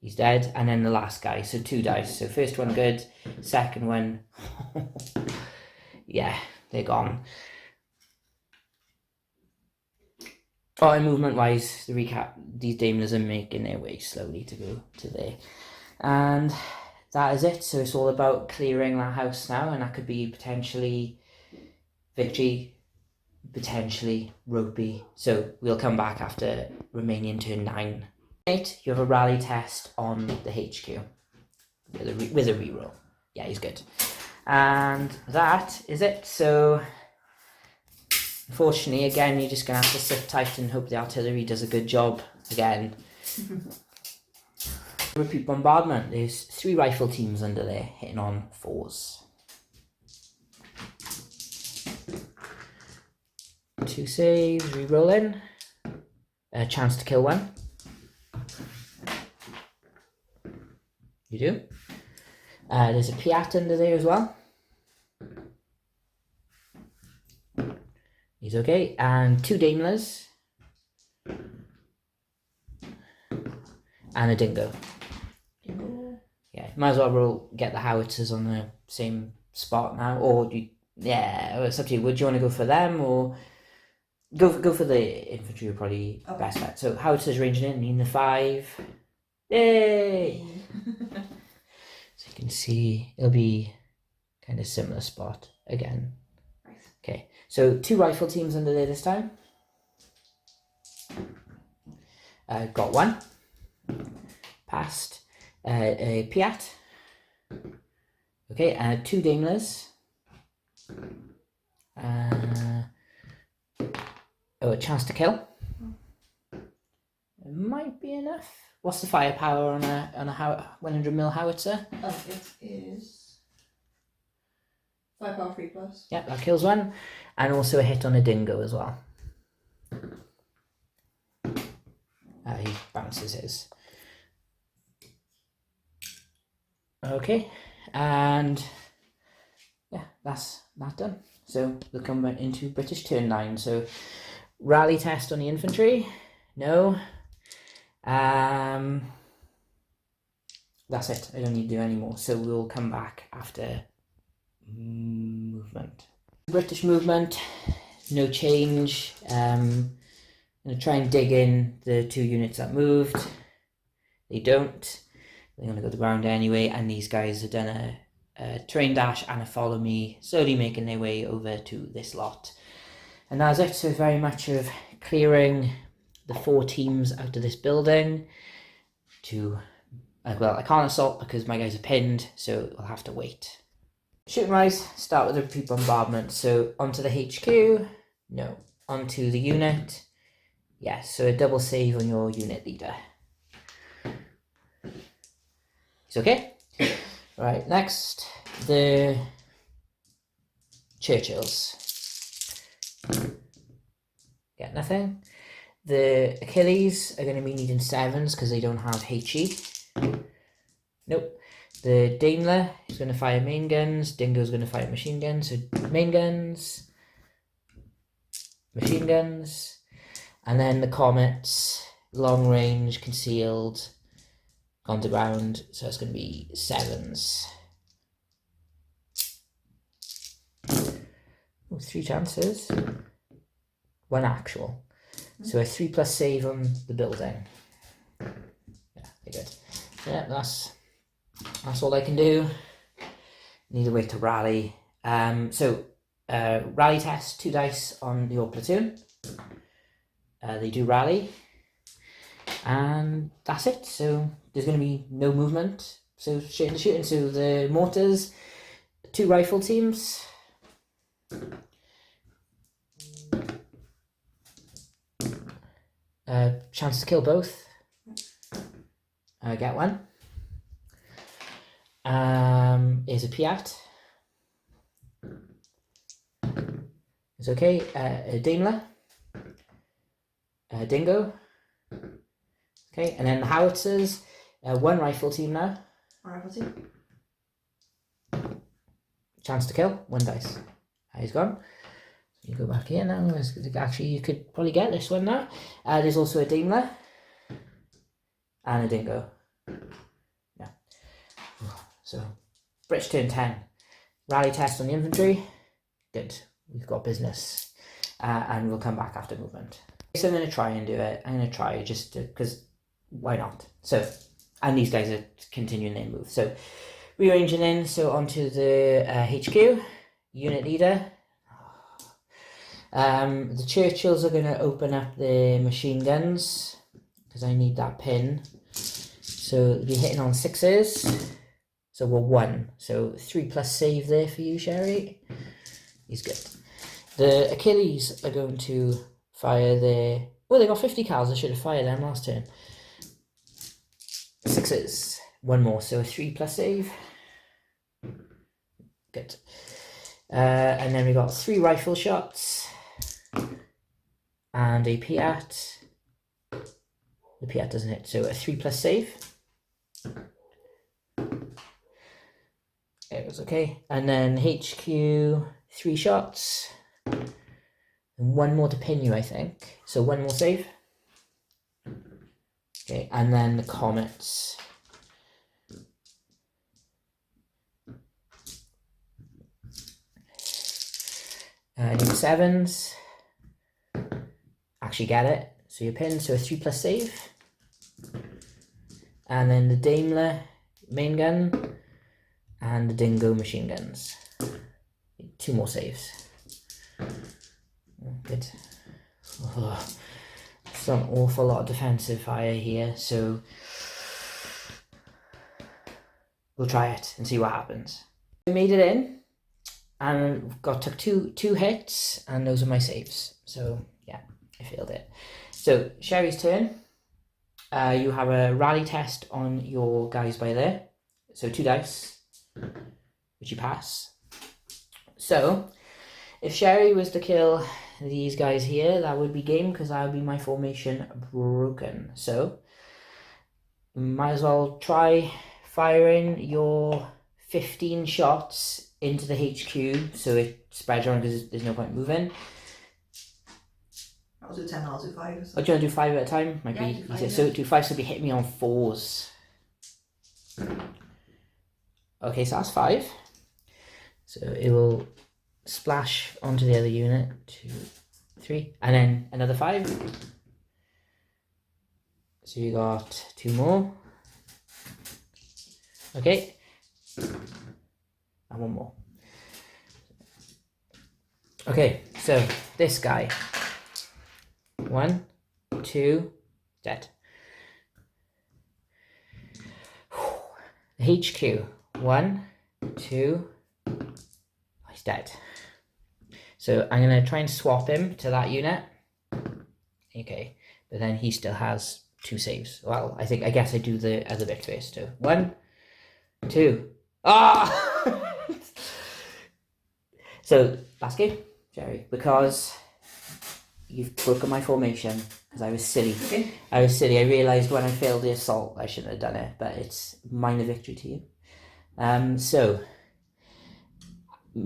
He's dead, and then the last guy. So 2 dice. So first one good, second one, yeah, they're gone. Oh, and movement-wise, the recap, these Daimlers are making their way slowly to go to there. And that is it. So it's all about clearing that house now, and that could be potentially victory, potentially ropey. So we'll come back after Romanian turn 9. 8, you have a rally test on the HQ with a reroll. Yeah, he's good. And that is it. So unfortunately, again, you're just going to have to sit tight and hope the artillery does a good job again. Repeat bombardment. There's 3 rifle teams under there hitting on 4s. 2 saves, reroll in. A chance to kill 1. You do. There's a Piat under there as well. He's okay. And 2 Daimlers. And a Dingo. Yeah, might as well roll, get the howitzers on the same spot now. Or, it's up to you. Would you want to go for them or... Go for the infantry, probably best bet. So howitzers ranging in the 5. Yay! So you can see it'll be kind of similar spot again. Nice. Okay, so 2 rifle teams under there this time. Got 1. Passed. A Piat. Okay, 2 Daimlers. A chance to kill. It might be enough. What's the firepower on a 100mm howitzer? It is 5 power 3+. Yep, that kills 1. And also a hit on a Dingo as well. He bounces his. Okay, and yeah, that's that done. So we'll come into British turn 9. So rally test on the infantry. No. That's it. I don't need to do any more. So we'll come back after movement. British movement, no change. I'm going to try and dig in the 2 units that moved. They don't. They're going to go to the ground anyway, and these guys have done a terrain dash and a follow me, slowly making their way over to this lot. And that's it. So very much of clearing the 4 teams out of this building to, well, I can't assault because my guys are pinned, so I'll have to wait. Shooting wise, start with a repeat bombardment. So onto the HQ, no. Onto the unit, yes. So a double save on your unit leader. It's okay. Right, next, the Churchills. Get nothing. The Achilles are going to be needing 7s because they don't have HE. Nope. The Daimler is going to fire main guns. Dingo's going to fire machine guns. So main guns, machine guns. And then the Comets, long range, concealed, on the ground. So it's going to be 7s. Oh, 3 chances. 1 actual. So a 3+ save on the building. Yeah, very good. Yeah, that's all I can do. Need to wait to rally. Rally test, 2 dice on your platoon. They do rally. And that's it. So there's going to be no movement. So shooting. So the mortars, 2 rifle teams. Chance to kill both. Get 1. Is a Piat. It's okay. A Daimler. Dingo. Okay, and then the howitzers. 1 rifle team now. 1 rifle team. Chance to kill. 1 dice. He's gone. You go back here now. Actually, you could probably get this one now. There's also a Daimler and a Dingo. Yeah. So, British turn 10. Rally test on the infantry. Good. We've got business. And we'll come back after movement. So I'm going to try and do it. I'm going to try just because why not? So, and these guys are continuing their move. So, rearranging in. So, onto the HQ. Unit leader. The Churchills are going to open up the machine guns because I need that pin. So they'll be hitting on 6s. So we're 1. So 3+ save there for you, Sherry. He's good. The Achilles are going to fire their... Oh, they got 50 cals. I should have fired them last turn. 6s. 1 more. So a 3+ save. Good. And then we got 3 rifle shots. And a Piat. The Piat doesn't hit, so a 3+ save. It was okay. And then HQ, 3 shots. And 1 more to pin you, I think. So 1 more save. Okay, and then the Comets. Need 7s. Actually get it. So you're pinned, so a 3+ save. And then the Daimler main gun and the Dingo machine guns. 2 more saves. Good. Oh, it's an awful lot of defensive fire here, so we'll try it and see what happens. We made it in and took two hits, and those are my saves. So yeah, I failed it. So Sherry's turn. You have a rally test on your guys by there. So 2 dice, which you pass. So if Sherry was to kill these guys here, that would be game, because that would be my formation broken. So, might as well try firing your 15 shots into the HQ so it spreads around, because there's no point moving. I'll do 10, I'll do 5. So. Oh, do you want to do 5 at a time? Might be do easier. 5, So do 5, so be hitting me on 4s. Okay, so that's 5. So it will splash onto the other unit. 2, 3, and then another 5. So you got 2 more. Okay. And 1 more. Okay, so this guy. 1, 2, dead. HQ. 1, 2. Oh, he's dead. So I'm gonna try and swap him to that unit. Okay, but then he still has 2 saves. Well, I guess I do the other bit first too. 1, 2. Ah! So last game, Jerry, because you've broken my formation. Because I was silly. Okay. I was silly. I realised when I failed the assault I shouldn't have done it, but it's minor victory to you. So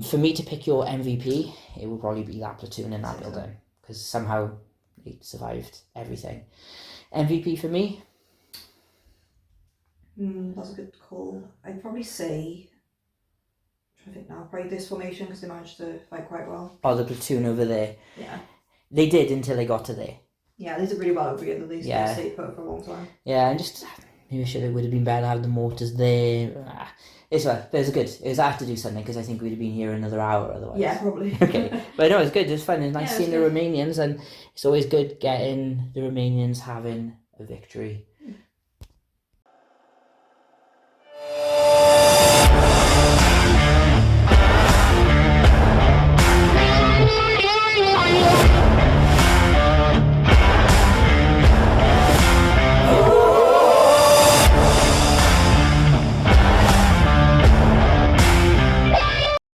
for me to pick your MVP, it will probably be that platoon in that building, because somehow it survived everything. MVP for me? That's a good call. I'd probably say, I'm trying to think now, probably this formation, because they managed to fight quite well. Oh, the platoon over there. Yeah. They did until they got to there. Yeah, they did really well over here. They stayed put for a long time. Yeah, and just maybe it would have been better to have the mortars there. It's fine, but it's good. It was I have to do something, because I think we'd have been here another hour otherwise. Yeah, probably. Okay, but no, it's good. It's fun. It's nice Yeah, seeing the Romanians, and it's always good getting the Romanians having a victory